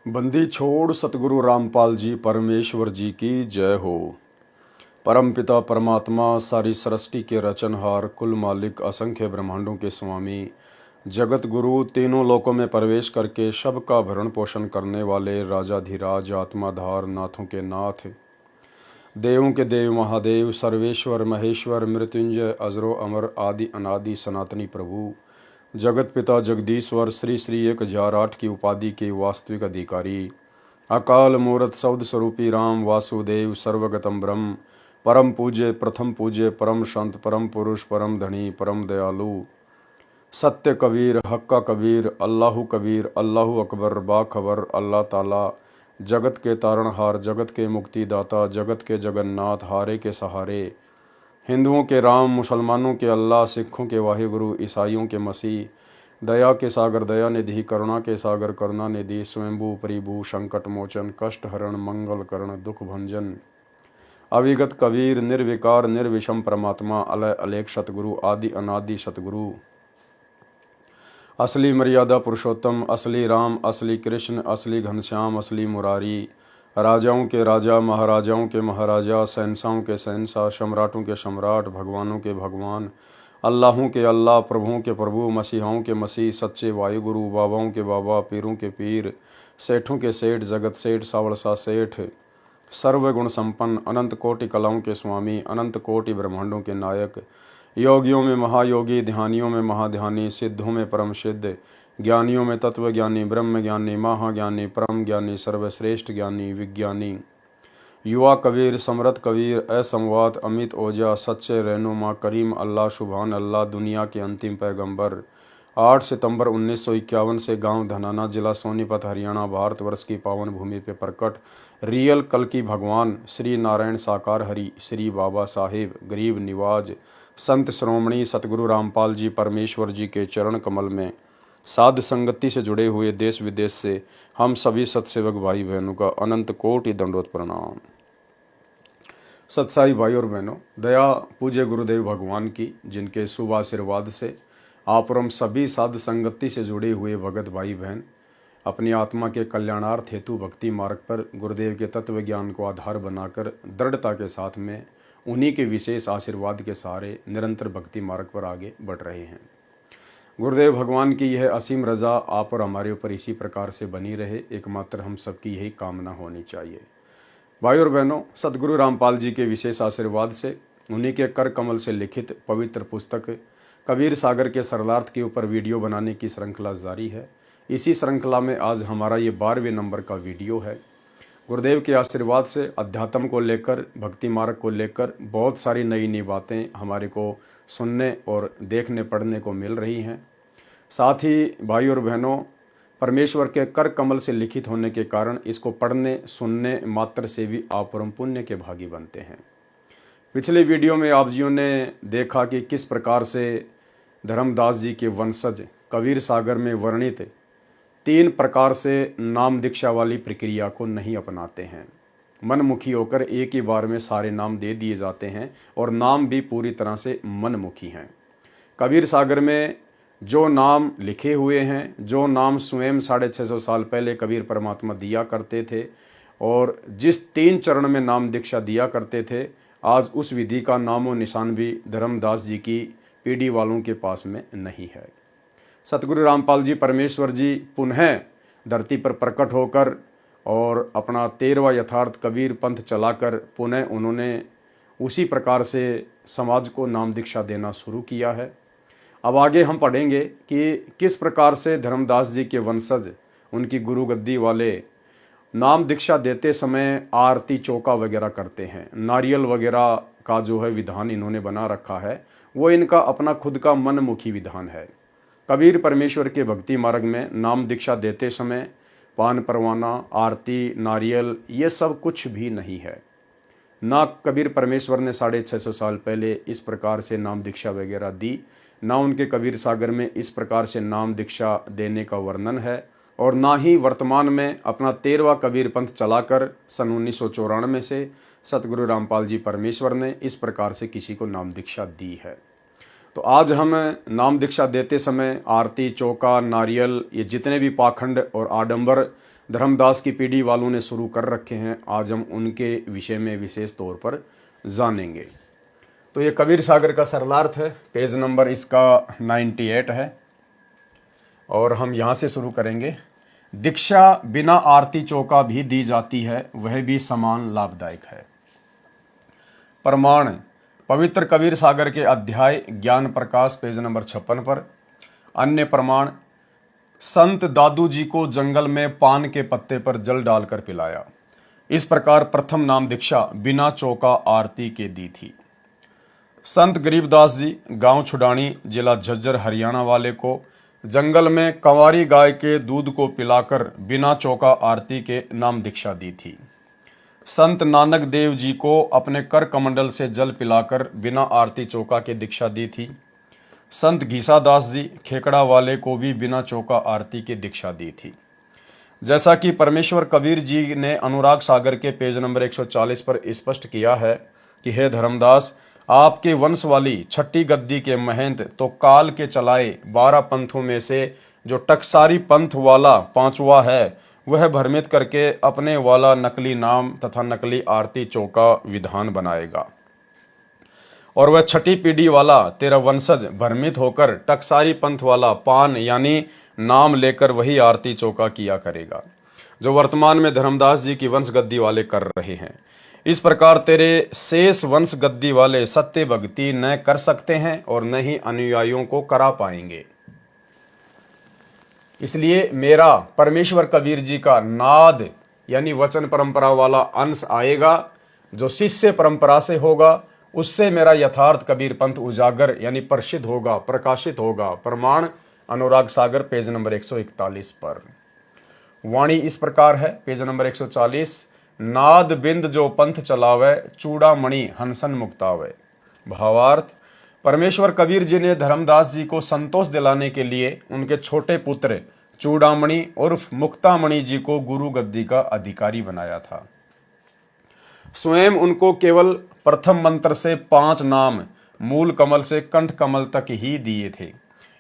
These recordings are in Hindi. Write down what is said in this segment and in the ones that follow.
बंदी छोड़ सतगुरु रामपाल जी परमेश्वर जी की जय हो। परम पिता परमात्मा सारी सृष्टि के रचनहार कुल मालिक असंख्य ब्रह्मांडों के स्वामी जगत गुरु तीनों लोकों में प्रवेश करके सबका भरण पोषण करने वाले राजाधिराज आत्माधार नाथों के नाथ देवों के देव महादेव सर्वेश्वर महेश्वर मृत्युंजय अजरो अमर आदि अनादि सनातनी प्रभु जगत पिता जगदीश्वर श्री श्री 1008 की उपाधि के वास्तविक अधिकारी अकाल मूर्त शब्द स्वरूपी राम वासुदेव सर्वगतम ब्रह्म परम पूज्य परम संत परम पुरुष परम धनी परम दयालु सत्य कबीर हक्का कबीर अल्लाहु अकबर बाखबर अल्लाह ताला जगत के तारणहार जगत के मुक्तिदाता जगत के जगन्नाथ हारे के सहारे हिंदुओं के राम मुसलमानों के अल्लाह सिखों के वाहिगुरु ईसाइयों के मसीह दया के सागर दया निधि करुणा के सागर करुणा निधि स्वयंभू परिभू संकट मोचन कष्ट हरण मंगल करण दुख भंजन अविगत कबीर निर्विकार निर्विषम परमात्मा अलय अलेख सतगुरु आदि अनादि सतगुरु असली मर्यादा पुरुषोत्तम असली राम असली कृष्ण असली घनश्याम असली मुरारी राजाओं के राजा महाराजाओं के महाराजा शहंशाहों के शहंशाह सम्राटों के सम्राट भगवानों के भगवान अल्लाहों के अल्लाह प्रभुओं के प्रभु मसीहाओं के मसीह सच्चे वायुगुरु बाबाओं के बाबा पीरों के पीर सेठों के सेठ जगत सेठ सावड़सा सेठ सर्वगुण संपन्न अनंत कोटि कलाओं के स्वामी अनंत कोटि ब्रह्मांडों के नायक योगियों में महायोगी ध्यानियों में महाध्यानी सिद्धों में परम सिद्ध ज्ञानियों में तत्व ज्ञानी ब्रह्म ज्ञानी महाज्ञानी परम ज्ञानी सर्वश्रेष्ठ ज्ञानी विज्ञानी युवा कबीर समरथ कबीर असमवात अमित ओजा सच्चे रहनुमा करीम अल्लाह सुभान अल्लाह दुनिया के अंतिम पैगंबर 8 सितंबर 1951 से गांव धनाना जिला सोनीपत हरियाणा भारतवर्ष की पावन भूमि पे प्रकट रियल कल की भगवान श्री नारायण साकार हरि श्री बाबा साहेब गरीब निवाज संत श्रोमणी सतगुरु रामपाल जी परमेश्वर जी के चरण कमल में साध संगति से जुड़े हुए देश विदेश से हम सभी सत्सेवक भाई बहनों का अनंत कोटि दंडोत प्रणाम। सत्साई भाई और बहनों, दया पूज्य गुरुदेव भगवान की जिनके शुभ आशीर्वाद से आप और हम सभी साध संगति से जुड़े हुए भगत भाई बहन अपनी आत्मा के कल्याणार्थ हेतु भक्ति मार्ग पर गुरुदेव के तत्व ज्ञान को आधार बनाकर दृढ़ता के साथ में उन्हीं के विशेष आशीर्वाद के सहारे निरंतर भक्ति मार्ग पर आगे बढ़ रहे हैं। गुरुदेव भगवान की यह असीम रजा आप और हमारे ऊपर इसी प्रकार से बनी रहे, एकमात्र हम सबकी यही कामना होनी चाहिए। भाई और बहनों, सतगुरु रामपाल जी के विशेष आशीर्वाद से उन्हीं के कर कमल से लिखित पवित्र पुस्तक कबीर सागर के सरलार्थ के ऊपर वीडियो बनाने की श्रृंखला जारी है। इसी श्रृंखला में आज हमारा ये 12वें नंबर का वीडियो है। गुरुदेव के आशीर्वाद से अध्यात्म को लेकर भक्ति मार्ग को लेकर बहुत सारी नई नई बातें हमारे को सुनने और देखने पढ़ने को मिल रही हैं। साथ ही भाई और बहनों, परमेश्वर के कर कमल से लिखित होने के कारण इसको पढ़ने सुनने मात्र से भी आप परम पुण्य के भागी बनते हैं। पिछले वीडियो में आप जियों ने देखा कि किस प्रकार से धर्मदास जी के वंशज कबीर सागर में वर्णित 3 प्रकार से नाम दीक्षा वाली प्रक्रिया को नहीं अपनाते हैं। मनमुखी होकर एक ही बार में सारे नाम दे दिए जाते हैं और नाम भी पूरी तरह से मनमुखी हैं। कबीर सागर में जो नाम लिखे हुए हैं, जो नाम स्वयं 650 साल पहले कबीर परमात्मा दिया करते थे और जिस 3 चरण में नाम दीक्षा दिया करते थे, आज उस विधि का नामो निशान भी धर्मदास जी की पीढ़ी वालों के पास में नहीं है। सतगुरु रामपाल जी परमेश्वर जी पुनः धरती पर प्रकट होकर और अपना 13वां यथार्थ कबीर पंथ चलाकर पुनः उन्होंने उसी प्रकार से समाज को नाम दीक्षा देना शुरू किया है। अब आगे हम पढ़ेंगे कि किस प्रकार से धर्मदास जी के वंशज उनकी गुरु गद्दी वाले नाम दीक्षा देते समय आरती चौका वगैरह करते हैं। नारियल वगैरह का जो है विधान इन्होंने बना रखा है, वो इनका अपना खुद का मनमुखी विधान है। कबीर परमेश्वर के भक्ति मार्ग में नाम दीक्षा देते समय पान परवाना आरती नारियल ये सब कुछ भी नहीं है। ना कबीर परमेश्वर ने 650 साल पहले इस प्रकार से नाम दीक्षा वगैरह दी, ना उनके कबीर सागर में इस प्रकार से नाम दीक्षा देने का वर्णन है, और ना ही वर्तमान में अपना 13वां कबीर पंथ चलाकर सन 1994 से सतगुरु रामपाल जी परमेश्वर ने इस प्रकार से किसी को नाम दीक्षा दी है। तो आज हम नाम दीक्षा देते समय आरती चौका नारियल ये जितने भी पाखंड और आडंबर धर्मदास की पीढ़ी वालों ने शुरू कर रखे हैं। आज हम उनके विषय में विशेष तौर पर जानेंगे। तो ये कबीर सागर का सरलार्थ है, पेज नंबर इसका 98 है और हम यहाँ से शुरू करेंगे। दीक्षा बिना आरती चौका भी दी जाती है, वह भी समान लाभदायक है। प्रमाण पवित्र कबीर सागर के अध्याय ज्ञान प्रकाश पेज नंबर 56 पर। अन्य प्रमाण संत दादू जी को जंगल में पान के पत्ते पर जल डालकर पिलाया। इस प्रकार प्रथम नाम दीक्षा बिना चौका आरती के दी थी। संत गरीबदास जी गांव छुडानी जिला झज्जर हरियाणा वाले को जंगल में कंवारी गाय के दूध को पिलाकर बिना चौका आरती के नाम दीक्षा दी थी। संत नानक देव जी को अपने कर कमंडल से जल पिलाकर बिना आरती चौका के दीक्षा दी थी। संत घीसादास जी खेकड़ा वाले को भी बिना चौका आरती की दीक्षा दी थी। जैसा कि परमेश्वर कबीर जी ने अनुराग सागर के पेज नंबर 140 पर स्पष्ट किया है कि हे धर्मदास, आपके वंश वाली छठी गद्दी के महंत तो काल के चलाए 12 पंथों में से जो टकसारी पंथ वाला 5वां है, वह भ्रमित करके अपने वाला नकली नाम तथा नकली आरती चौका विधान बनाएगा। और वह छठी पीढ़ी वाला तेरा वंशज भ्रमित होकर टकसारी पंथ वाला पान यानी नाम लेकर वही आरती चौका किया करेगा, जो वर्तमान में धर्मदास जी की वंश गद्दी वाले कर रहे हैं। इस प्रकार तेरे शेष वंश गद्दी वाले सत्य भक्ति न कर सकते हैं और न ही अनुयायियों को करा पाएंगे। इसलिए मेरा परमेश्वर कबीर जी का नाद यानी वचन परंपरा वाला अंश आएगा, जो शिष्य परंपरा से होगा। उससे मेरा यथार्थ कबीर पंथ उजागर यानी प्रसिद्ध होगा, प्रकाशित होगा। प्रमाण अनुराग सागर पेज नंबर 141 पर। वाणी इस प्रकार है, पेज नंबर 140। नाद बिंद जो पंथ चलावे, चूड़ामणि हंसन मुक्तावे। भावार्थ परमेश्वर कबीर जी ने धर्मदास जी को संतोष दिलाने के लिए उनके छोटे पुत्र चूड़ामणि उर्फ मुक्तामणि जी को गुरु गद्दी का अधिकारी बनाया था। स्वयं उनको केवल प्रथम मंत्र से 5 नाम मूल कमल से कंठ कमल तक ही दिए थे।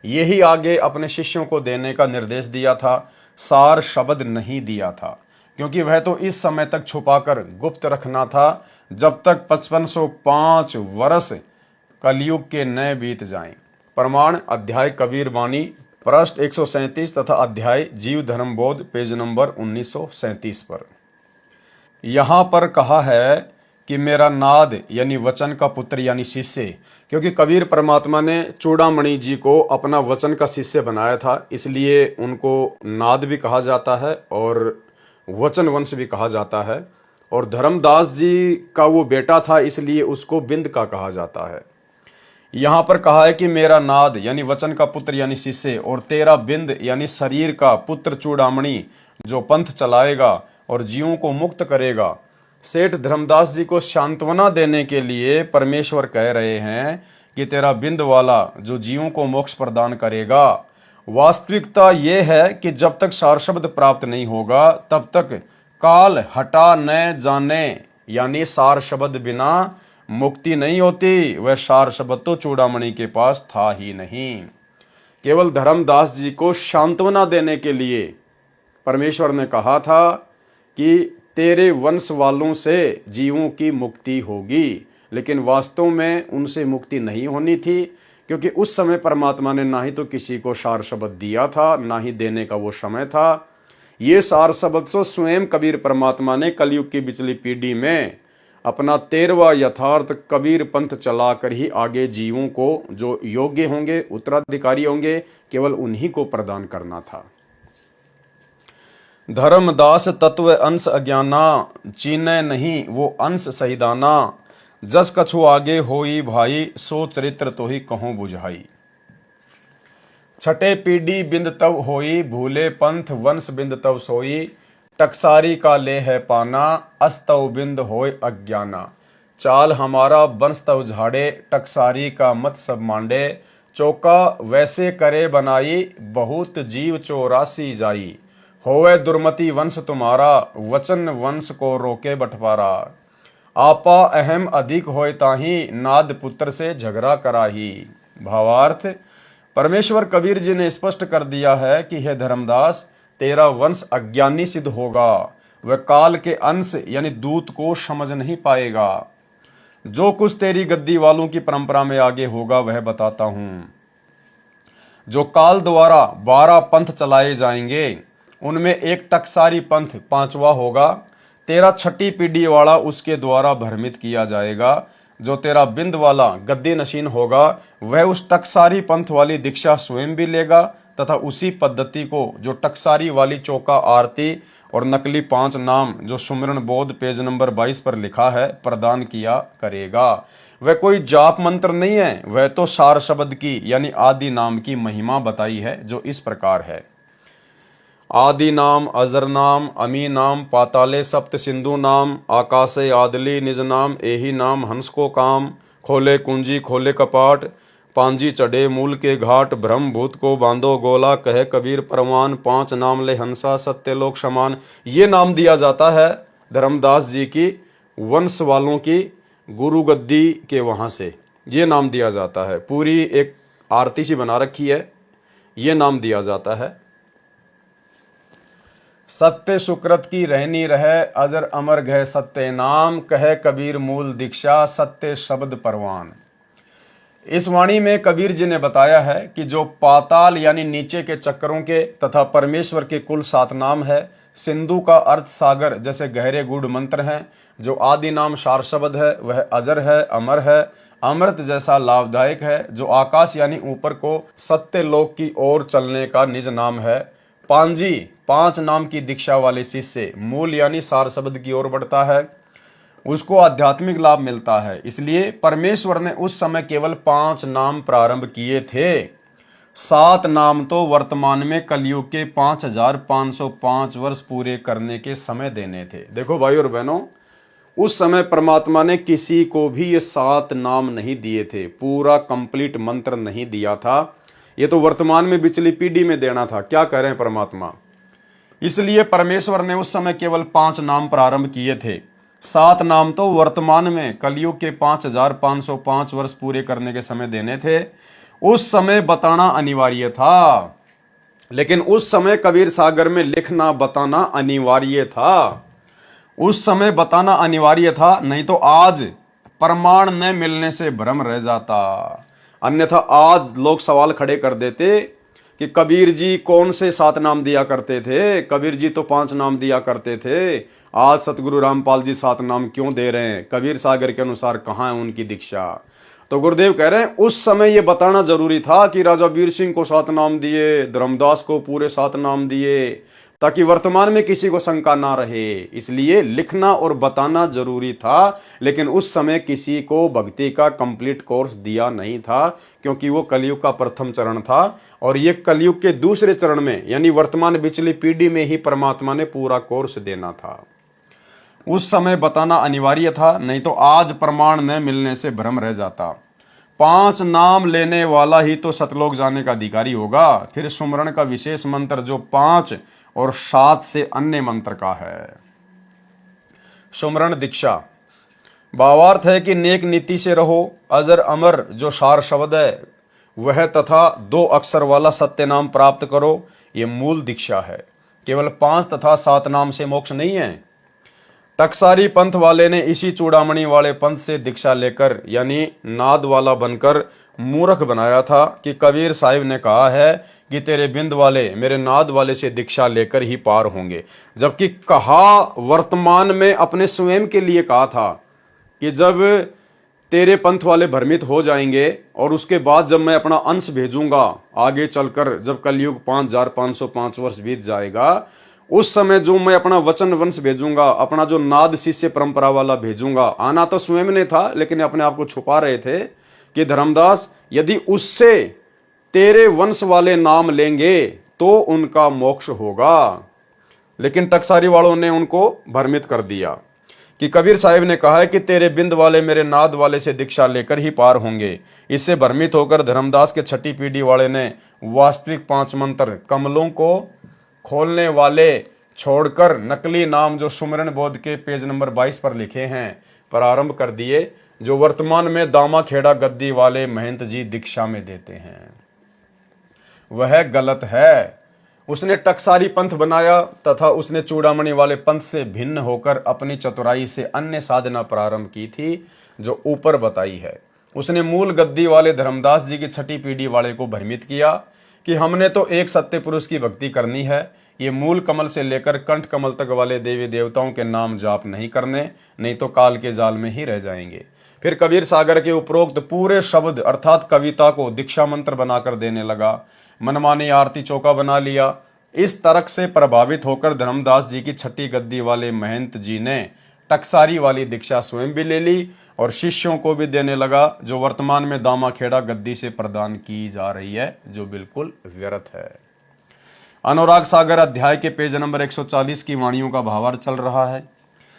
यही आगे अपने शिष्यों को देने का निर्देश दिया था, सार शब्द नहीं दिया था, क्योंकि वह तो इस समय तक छुपाकर गुप्त रखना था जब तक 5505 वर्ष कलयुग के नए बीत जाएं। प्रमाण अध्याय कबीर वाणी पृष्ठ 137 तथा अध्याय जीव धर्म बोध पेज नंबर 1937 पर। यहाँ पर कहा है कि मेरा नाद यानी वचन का पुत्र यानी शिष्य, क्योंकि कबीर परमात्मा ने चूड़ामणि जी को अपना वचन का शिष्य बनाया था, इसलिए उनको नाद भी कहा जाता है और वचन वंश भी कहा जाता है। और धर्मदास जी का वो बेटा था, इसलिए उसको बिंद का कहा जाता है। यहाँ पर कहा है कि मेरा नाद यानी वचन का पुत्र यानी शिष्य और तेरा बिंद यानी शरीर का पुत्र चूड़ामणि जो पंथ चलाएगा और जीवों को मुक्त करेगा। सेठ धर्मदास जी को सांत्वना देने के लिए परमेश्वर कह रहे हैं कि तेरा बिंद वाला जो जीवों को मोक्ष प्रदान करेगा। वास्तविकता यह है कि जब तक सार शब्द प्राप्त नहीं होगा तब तक काल हटा न जाने यानी सार शब्द बिना मुक्ति नहीं होती। वह सार शब्द तो चूड़ामणि के पास था ही नहीं। केवल धर्मदास जी को सांत्वना देने के लिए परमेश्वर ने कहा था कि तेरे वंश वालों से जीवों की मुक्ति होगी, लेकिन वास्तव में उनसे मुक्ति नहीं होनी थी, क्योंकि उस समय परमात्मा ने ना ही तो किसी को सार शब्द दिया था, ना ही देने का वो समय था। ये सार शब्द तो स्वयं कबीर परमात्मा ने कलयुग की पिछली पीढ़ी में अपना 13वां यथार्थ कबीर पंथ चलाकर ही आगे जीवों को जो योग्य होंगे, उत्तराधिकारी होंगे, केवल उन्हीं को प्रदान करना था। धर्मदास तत्व अंश अज्ञाना, चीने नहीं वो अंश सहिदाना। जस कछु आगे होई भाई, सो चरित्र तो ही कहूं बुझाई। छठे पीढ़ी बिंद तव होई, भूले पंथ वंश बिंद तव सोई। टकसारी का ले है पाना, अस्तव बिंद होय अज्ञाना। चाल हमारा वंश तव झाड़े, टकसारी का मत सब मांडे। चौका वैसे करे बनाई, बहुत जीव 84 जाई। होवे दुर्मति वंश तुम्हारा, वचन वंश को रोके बंटवारा। आपा अहम अधिक होय ताही, नाद पुत्र से झगड़ा कराही। भावार्थ परमेश्वर कबीर जी ने स्पष्ट कर दिया है कि हे धर्मदास, तेरा वंश अज्ञानी सिद्ध होगा, वह काल के अंश यानी दूत को समझ नहीं पाएगा। जो कुछ तेरी गद्दी वालों की परंपरा में आगे होगा वह बताता हूं। जो काल द्वारा 12 पंथ चलाए जाएंगे उनमें एक टकसारी पंथ 5वां होगा। तेरा छठी पीढ़ी वाला उसके द्वारा भ्रमित किया जाएगा। जो तेरा बिंद वाला गद्दी नशीन होगा वह उस टकसारी पंथ वाली दीक्षा स्वयं भी लेगा तथा उसी पद्धति को जो टकसारी वाली चौका आरती और नकली 5 नाम जो सुमिरन बोध पेज नंबर 22 पर लिखा है प्रदान किया करेगा। वह कोई जाप मंत्र नहीं है, वह तो सार शब्द की यानी आदि नाम की महिमा बताई है जो इस प्रकार है। आदि नाम अजर नाम अमी नाम पाताले सप्त सिंधु नाम आकाशे आदली निज नाम एही नाम हंस को काम खोले कुंजी खोले कपाट पांजी चढ़े मूल के घाट ब्रह्म भूत को बांधो गोला कहे कबीर परवान 5 नाम ले हंसा सत्य लोक समान। ये नाम दिया जाता है धर्मदास जी की वंश वालों की गुरु गद्दी के वहां से ये नाम दिया जाता है। पूरी एक आरती सी बना रखी है, ये नाम दिया जाता है। सत्य सुकृत की रहनी रहे अजर अमर गए सत्य नाम कहे कबीर मूल दीक्षा सत्य शब्द परवान। इस वाणी में कबीर जी ने बताया है कि जो पाताल यानी नीचे के चक्करों के तथा परमेश्वर के कुल 7 नाम है। सिंधु का अर्थ सागर जैसे गहरे गूढ़ मंत्र हैं। जो आदि नाम सार शब्द है वह अजर है, अमर है, अमृत जैसा लाभदायक है। जो आकाश यानी ऊपर को सत्य लोक की ओर चलने का निज नाम है। पांजी 5 नाम की दीक्षा वाले शिष्य मूल यानी सार शब्द की ओर बढ़ता है, उसको आध्यात्मिक लाभ मिलता है। इसलिए परमेश्वर ने उस समय केवल 5 नाम प्रारंभ किए थे। 7 नाम तो वर्तमान में कलयुग के 5505 वर्ष पूरे करने के समय देने थे। देखो भाई और बहनों, उस समय परमात्मा ने किसी को भी ये 7 नाम नहीं दिए थे, पूरा कंप्लीट मंत्र नहीं दिया था। ये तो वर्तमान में पिछली पीढ़ी में देना था। क्या कह रहे हैं परमात्मा? इसलिए परमेश्वर ने उस समय केवल 5 नाम प्रारंभ किए थे। 7 नाम तो वर्तमान में कलयुग के 5505 वर्ष पूरे करने के समय देने थे। उस समय बताना अनिवार्य था, लेकिन उस समय कबीर सागर में लिखना बताना अनिवार्य था। उस समय बताना अनिवार्य था, नहीं तो आज प्रमाण न मिलने से भ्रम रह जाता। अन्यथा आज लोग सवाल खड़े कर देते कि कबीर जी कौन से 7 नाम दिया करते थे, कबीर जी तो 5 नाम दिया करते थे, आज सतगुरु रामपाल जी 7 नाम क्यों दे रहे हैं? कबीर सागर के अनुसार कहाँ है उनकी दीक्षा? तो गुरुदेव कह रहे हैं उस समय ये बताना जरूरी था कि राजा वीर सिंह को 7 नाम दिए, धर्मदास को पूरे 7 नाम दिए, ताकि वर्तमान में किसी को शंका ना रहे। इसलिए लिखना और बताना जरूरी था, लेकिन उस समय किसी को भक्ति का कंप्लीट कोर्स दिया नहीं था, क्योंकि वो कलयुग का प्रथम चरण था और ये कलयुग के दूसरे चरण में यानी वर्तमान पिछली पीढ़ी में ही परमात्मा ने पूरा कोर्स देना था। उस समय बताना अनिवार्य था, नहीं तो आज प्रमाण न मिलने से भ्रम रह जाता। 5 नाम लेने वाला ही तो सतलोक जाने का अधिकारी होगा। फिर सुमरण का विशेष मंत्र जो 5 और 7 से अन्य मंत्र का है। सुमरण दीक्षा भावार्थ है कि नेक नीति से रहो। अजर अमर जो सार शब्द है वह तथा 2 अक्षर वाला सत्य नाम प्राप्त करो, ये मूल दीक्षा है। केवल 5 तथा 7 नाम से मोक्ष नहीं है। टकसारी पंथ वाले ने इसी चूड़ामणि वाले पंथ से दीक्षा लेकर यानी नाद वाला बनकर मूर्ख बनाया था कि कबीर साहिब ने कहा है कि तेरे बिंद वाले मेरे नाद वाले से दीक्षा लेकर ही पार होंगे, जबकि कहा वर्तमान में अपने स्वयं के लिए कहा था कि जब तेरे पंथ वाले भ्रमित हो जाएंगे और उसके बाद जब मैं अपना अंश भेजूंगा आगे चलकर, जब कलयुग 5505 वर्ष बीत जाएगा, उस समय जो मैं अपना वचन वंश भेजूंगा, अपना जो नाद शिष्य परंपरा वाला भेजूंगा। आना तो स्वयं ने था, लेकिन अपने आप को छुपा रहे थे कि धर्मदास यदि उससे तेरे वंश वाले नाम लेंगे तो उनका मोक्ष होगा। लेकिन टकसारी वालों ने उनको भ्रमित कर दिया कि कबीर साहिब ने कहा है कि तेरे बिंद वाले मेरे नाद वाले से दीक्षा लेकर ही पार होंगे। इससे भ्रमित होकर धर्मदास के छठी पीढ़ी वाले ने वास्तविक 5 मंत्र कमलों को खोलने वाले छोड़कर नकली नाम जो सुमरन बोध के पेज नंबर 22 पर लिखे हैं प्रारंभ कर दिए, जो वर्तमान में दामा खेड़ा गद्दी वाले महंत जी दीक्षा में देते हैं। वह गलत है। उसने टकसारी पंथ बनाया तथा उसने चूड़ामणि वाले पंथ से भिन्न होकर अपनी चतुराई से अन्य साधना प्रारंभ की थी जो ऊपर बताई है। उसने मूल गद्दी वाले धर्मदास जी की छठी पीढ़ी वाले को भ्रमित किया कि हमने तो एक सत्य पुरुष की भक्ति करनी है, ये मूल कमल से लेकर कंठ कमल तक वाले देवी देवताओं के नाम जाप नहीं करने, नहीं तो काल के जाल में ही रह जाएंगे। फिर कबीर सागर के उपरोक्त पूरे शब्द अर्थात कविता को दीक्षा मंत्र बनाकर देने लगा, मनमानी आरती चौका बना लिया। इस तर्क से प्रभावित होकर धर्मदास जी की छठी गद्दी वाले महंत जी ने टकसारी वाली दीक्षा स्वयं भी ले ली और शिष्यों को भी देने लगा, जो वर्तमान में दामा खेड़ा गद्दी से प्रदान की जा रही है, जो बिल्कुल व्यर्थ है। अनुराग सागर अध्याय के पेज नंबर 140 की वाणियों का भावार्थ चल रहा है।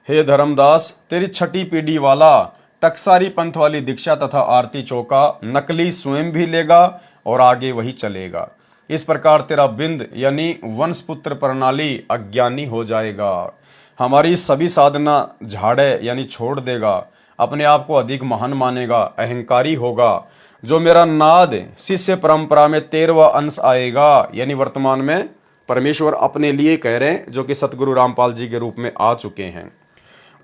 हे धर्मदास, तेरी छठी पीढ़ी वाला टकसारी पंथ वाली दीक्षा तथा आरती चौका नकली स्वयं भी लेगा और आगे वही चलेगा। इस प्रकार तेरा बिंद यानी वंशपुत्र प्रणाली अज्ञानी हो जाएगा, हमारी सभी साधना झाड़े यानी छोड़ देगा, अपने आप को अधिक महान मानेगा, अहंकारी होगा। जो मेरा नाद शिष्य परंपरा में 13वां अंश आएगा, यानी वर्तमान में परमेश्वर अपने लिए कह रहे हैं, जो कि सतगुरु रामपाल जी के रूप में आ चुके हैं,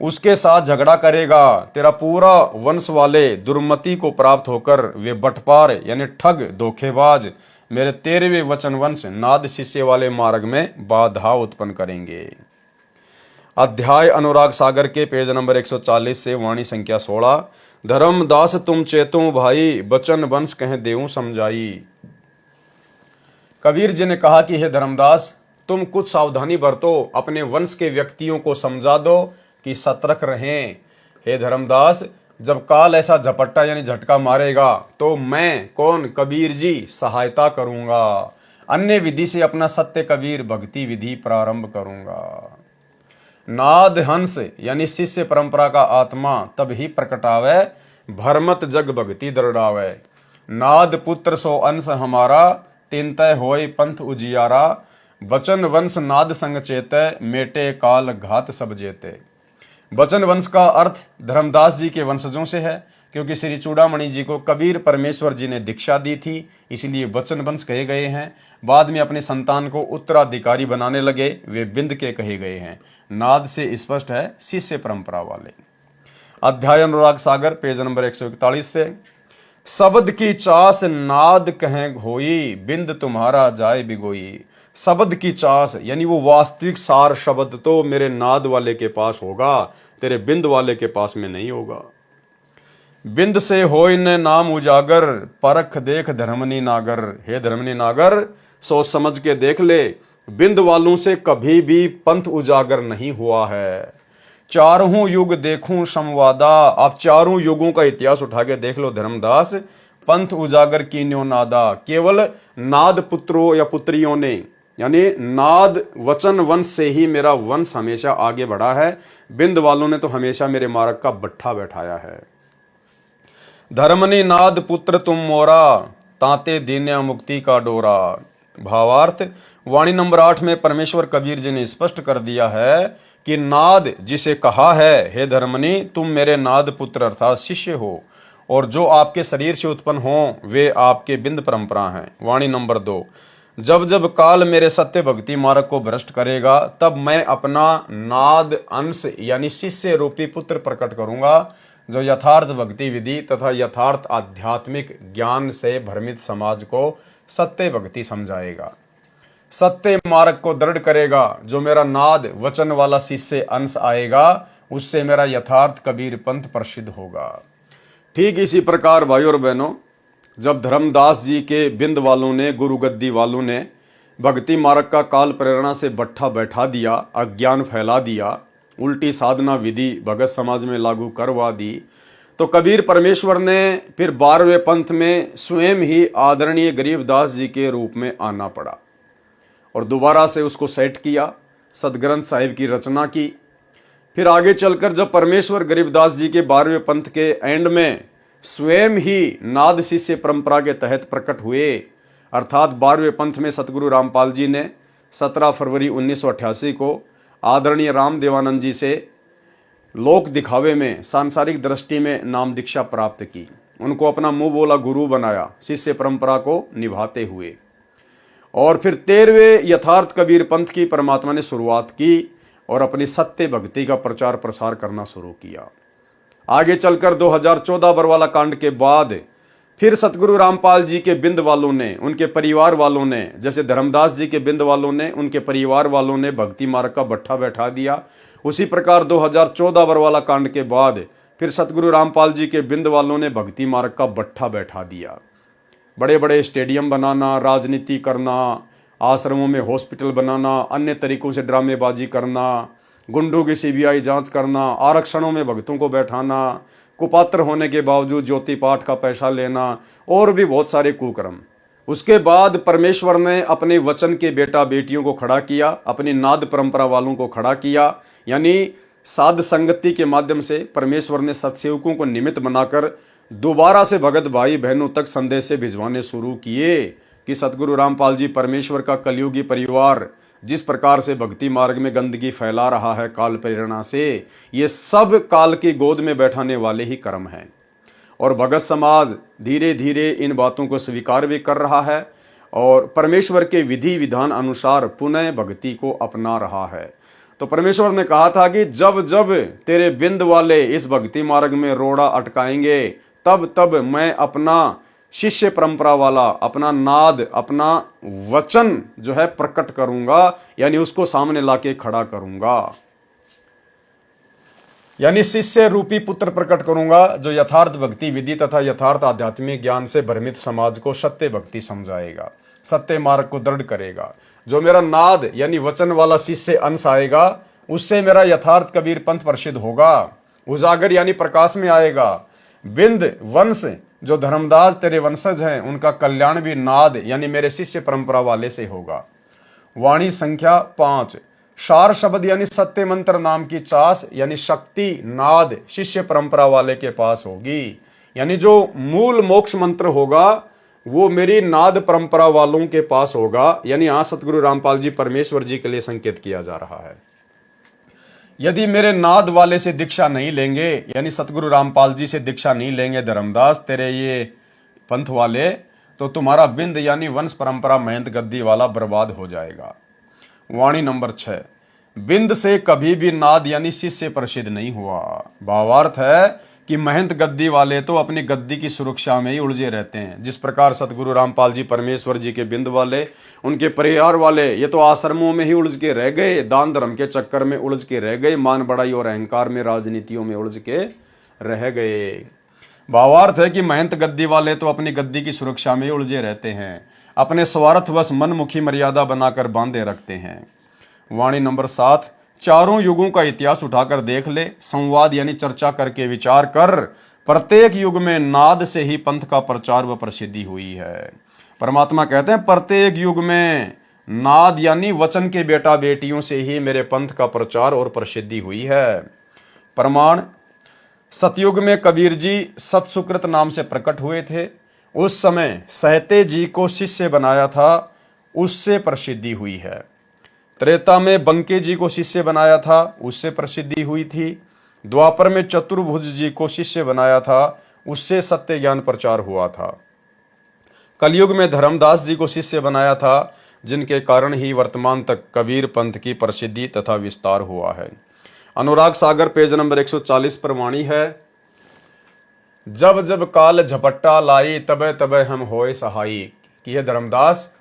उसके साथ झगड़ा करेगा। तेरा पूरा वंश वाले दुर्मति को प्राप्त होकर वे बटपार यानी ठग धोखेबाज मेरे 13वें वचन वंश नाद शिष्य वाले मार्ग में बाधा उत्पन्न करेंगे। अध्याय अनुराग सागर के पेज नंबर 140 से वाणी संख्या 16। धर्मदास तुम चेतु भाई, बचन वंश कह देऊं समझाई। कबीर जी ने कहा कि हे धर्मदास, तुम कुछ सावधानी बरतो, अपने वंश के व्यक्तियों को समझा दो कि सतर्क रहें। हे धर्मदास, जब काल ऐसा झपट्टा यानी झटका मारेगा तो मैं कौन, कबीर जी, सहायता करूंगा। अन्य विधि से अपना सत्य कबीर भक्ति विधि प्रारंभ करूंगा। नाद हंस यानी शिष्य परंपरा का आत्मा तब ही प्रकटावे, भरमत जग भक्ति दृढ़ावे। नाद पुत्र सो अंश हमारा, तिनतय होय पंथ उजियारा। बचन वंश नाद संग चेते, मेटे काल घात सब जेते। बचन वंश का अर्थ धर्मदास जी के वंशजों से है, क्योंकि श्री चूड़ामणि जी को कबीर परमेश्वर जी ने दीक्षा दी थी, इसलिए बचन वंश कहे गए हैं। बाद में अपने संतान को उत्तराधिकारी बनाने लगे, वे बिंद के कहे गए हैं। नाद से स्पष्ट है शिष्य परंपरा वाले। अध्याय अनुराग सागर पेज नंबर 141 से। शब्द की चास नाद कहें होई, बिंद तुम्हारा जाए बिगोई। शब्द की चास यानी वो वास्तविक सार शब्द तो मेरे नाद वाले के पास होगा, तेरे बिंद वाले के पास में नहीं होगा। बिंद से होय न नाम उजागर, परख देख धर्मनी नागर। हे धर्मनी नागर, सोच समझ के देख ले, बिंद वालों से कभी भी पंथ उजागर नहीं हुआ है। चारों युग देखूं संवादा, आप चारों युगों का इतिहास उठा के देख लो धर्मदास, पंथ उजागर की न्यो नादा। केवल नाद पुत्रों या पुत्रियों ने यानी नाद वचन वंश से ही मेरा वंश हमेशा आगे बढ़ा है, बिंद वालों ने तो हमेशा मेरे मार्ग का बट्ठा बैठाया है। धर्मनी नाद पुत्र तुम मोरा, ताते दीन्या मुक्ति का डोरा। भावार्थ, वाणी नंबर 8 में परमेश्वर कबीर जी ने स्पष्ट कर दिया है कि नाद जिसे कहा है, हे धर्मनी तुम मेरे नाद पुत्र अर्थात शिष्य हो, और जो आपके शरीर से उत्पन्न हो वे आपके बिंद परंपरा हैं। वाणी नंबर 2, जब जब काल मेरे सत्य भक्ति मार्ग को भ्रष्ट करेगा, तब मैं अपना नाद अंश यानी शिष्य रूपी पुत्र प्रकट करूंगा, जो यथार्थ भक्ति विधि तथा यथार्थ आध्यात्मिक ज्ञान से भ्रमित समाज को सत्य भक्ति समझाएगा, सत्य मार्ग को दृढ़ करेगा। जो मेरा नाद वचन वाला शिष्य अंश आएगा, उससे मेरा यथार्थ कबीर पंथ प्रसिद्ध होगा। ठीक इसी प्रकार भाइयों और बहनों, जब धर्मदास जी के बिंद वालों ने, गुरु गद्दी वालों ने भक्ति मार्ग का काल प्रेरणा से बट्ठा बैठा दिया, अज्ञान फैला दिया, उल्टी साधना विधि भगत समाज में लागू करवा दी, तो कबीर परमेश्वर ने फिर 12वें पंथ में स्वयं ही आदरणीय गरीबदास जी के रूप में आना पड़ा और दोबारा से उसको सेट किया, सदग्रंथ साहिब की रचना की। फिर आगे चलकर जब परमेश्वर गरीबदास जी के 12वें पंथ के एंड में स्वयं ही नाद शिष्य परंपरा के तहत प्रकट हुए, अर्थात 12वें पंथ में सतगुरु रामपाल जी ने 17 फरवरी 1988 को आदरणीय राम देवानंद जी से लोक दिखावे में सांसारिक दृष्टि में नाम दीक्षा प्राप्त की, उनको अपना मुंह बोला गुरु बनाया शिष्य परंपरा को निभाते हुए। और फिर 13वें यथार्थ कबीर पंथ की परमात्मा ने शुरुआत की और अपनी सत्य भक्ति का प्रचार प्रसार करना शुरू किया। आगे चलकर 2014 बरवाला कांड के बाद फिर सतगुरु रामपाल जी के बिंद वालों ने, उनके परिवार वालों ने, जैसे धर्मदास जी के बिंद वालों ने, उनके परिवार वालों ने भक्ति मार्ग का भट्ठा बैठा दिया। उसी प्रकार 2014 बरवाला कांड के बाद फिर सतगुरु रामपाल जी के बिंद वालों ने भक्ति मार्ग का भट्ठा बैठा दिया। बड़े बड़े स्टेडियम बनाना, राजनीति करना, आश्रमों में हॉस्पिटल बनाना, अन्य तरीकों से ड्रामेबाजी करना, गुंडों की सीबीआई जांच करना, आरक्षणों में भक्तों को बैठाना, कुपात्र होने के बावजूद ज्योति पाठ का पैसा लेना और भी बहुत सारे कुकर्म। उसके बाद परमेश्वर ने अपने वचन के बेटा बेटियों को खड़ा किया, अपनी नाद परंपरा वालों को खड़ा किया, यानी साध संगति के माध्यम से परमेश्वर ने सत्सेवकों को निमित्त बनाकर दोबारा से भगत भाई बहनों तक संदेश भिजवाने शुरू किए कि सतगुरु रामपाल जी परमेश्वर का कलयुगी परिवार जिस प्रकार से भक्ति मार्ग में गंदगी फैला रहा है काल प्रेरणा से, ये सब काल की गोद में बैठाने वाले ही कर्म हैं। और भगत समाज धीरे धीरे इन बातों को स्वीकार भी कर रहा है और परमेश्वर के विधि विधान अनुसार पुनः भक्ति को अपना रहा है। तो परमेश्वर ने कहा था कि जब जब तेरे बिंद वाले इस भक्ति मार्ग में रोड़ा अटकाएंगे तब तब मैं अपना शिष्य परंपरा वाला, अपना नाद, अपना वचन जो है प्रकट करूंगा, यानी उसको सामने लाके खड़ा करूंगा, यानी शिष्य रूपी पुत्र प्रकट करूंगा जो यथार्थ भक्ति विधि तथा यथार्थ आध्यात्मिक ज्ञान से भ्रमित समाज को सत्य भक्ति समझाएगा, सत्य मार्ग को दृढ़ करेगा। जो मेरा नाद यानी वचन वाला शिष्य अंश आएगा उससे मेरा यथार्थ कबीर पंथ प्रसिद्ध होगा, उजागर यानी प्रकाश में आएगा। बिंद वंश जो धर्मदास तेरे वंशज हैं उनका कल्याण भी नाद यानी मेरे शिष्य परंपरा वाले से होगा। वाणी संख्या 5, सार शब्द यानी सत्य मंत्र नाम की चास यानी शक्ति नाद शिष्य परंपरा वाले के पास होगी, यानी जो मूल मोक्ष मंत्र होगा वो मेरी नाद परंपरा वालों के पास होगा। यानी यहां सतगुरु रामपाल जी परमेश्वर जी के लिए संकेत किया जा रहा है। यदि मेरे नाद वाले से दीक्षा नहीं लेंगे, यानी सतगुरु रामपाल जी से दीक्षा नहीं लेंगे धर्मदास तेरे ये पंथ वाले, तो तुम्हारा बिंद यानी वंश परंपरा महंत गद्दी वाला बर्बाद हो जाएगा। वाणी नंबर 6, बिंद से कभी भी नाद यानी शिष्य प्रसिद्ध नहीं हुआ। भावार्थ है कि महंत गद्दी वाले तो अपनी गद्दी की सुरक्षा में ही उलझे रहते हैं। जिस प्रकार सतगुरु रामपाल जी परमेश्वर जी के बिंद वाले, उनके परिवार वाले ये तो आश्रमों में ही उलझ के रह गए, दान धर्म के चक्कर में उलझ के रह गए, मान बड़ाई और अहंकार में राजनीतियों में उलझ के रह गए। भावार्थ है कि महंत गद्दी वाले तो अपनी गद्दी की सुरक्षा में ही उलझे रहते हैं, अपने स्वार्थवश मनमुखी मर्यादा बनाकर बांधे रखते हैं। वाणी नंबर 7, चारों युगों का इतिहास उठाकर देख ले, संवाद यानी चर्चा करके विचार कर, प्रत्येक युग में नाद से ही पंथ का प्रचार व प्रसिद्धि हुई है। परमात्मा कहते हैं प्रत्येक युग में नाद यानी वचन के बेटा बेटियों से ही मेरे पंथ का प्रचार और प्रसिद्धि हुई है। प्रमाण, सतयुग में कबीर जी सतसुकृत नाम से प्रकट हुए थे, उस समय सहते जी को शिष्य बनाया था, उससे प्रसिद्धि हुई है। त्रेता में बंके जी को शिष्य बनाया था, उससे प्रसिद्धि हुई थी। द्वापर में चतुर्भुज जी को शिष्य बनाया था, उससे सत्य ज्ञान प्रचार हुआ था। कलयुग में धर्मदास जी को शिष्य बनाया था, जिनके कारण ही वर्तमान तक कबीर पंथ की प्रसिद्धि तथा विस्तार हुआ है। अनुराग सागर पेज नंबर 140 पर वाणी है, जब जब काल झपट्टा लाई तबे तबे हम होए सहाई। कि हे धर्मदास,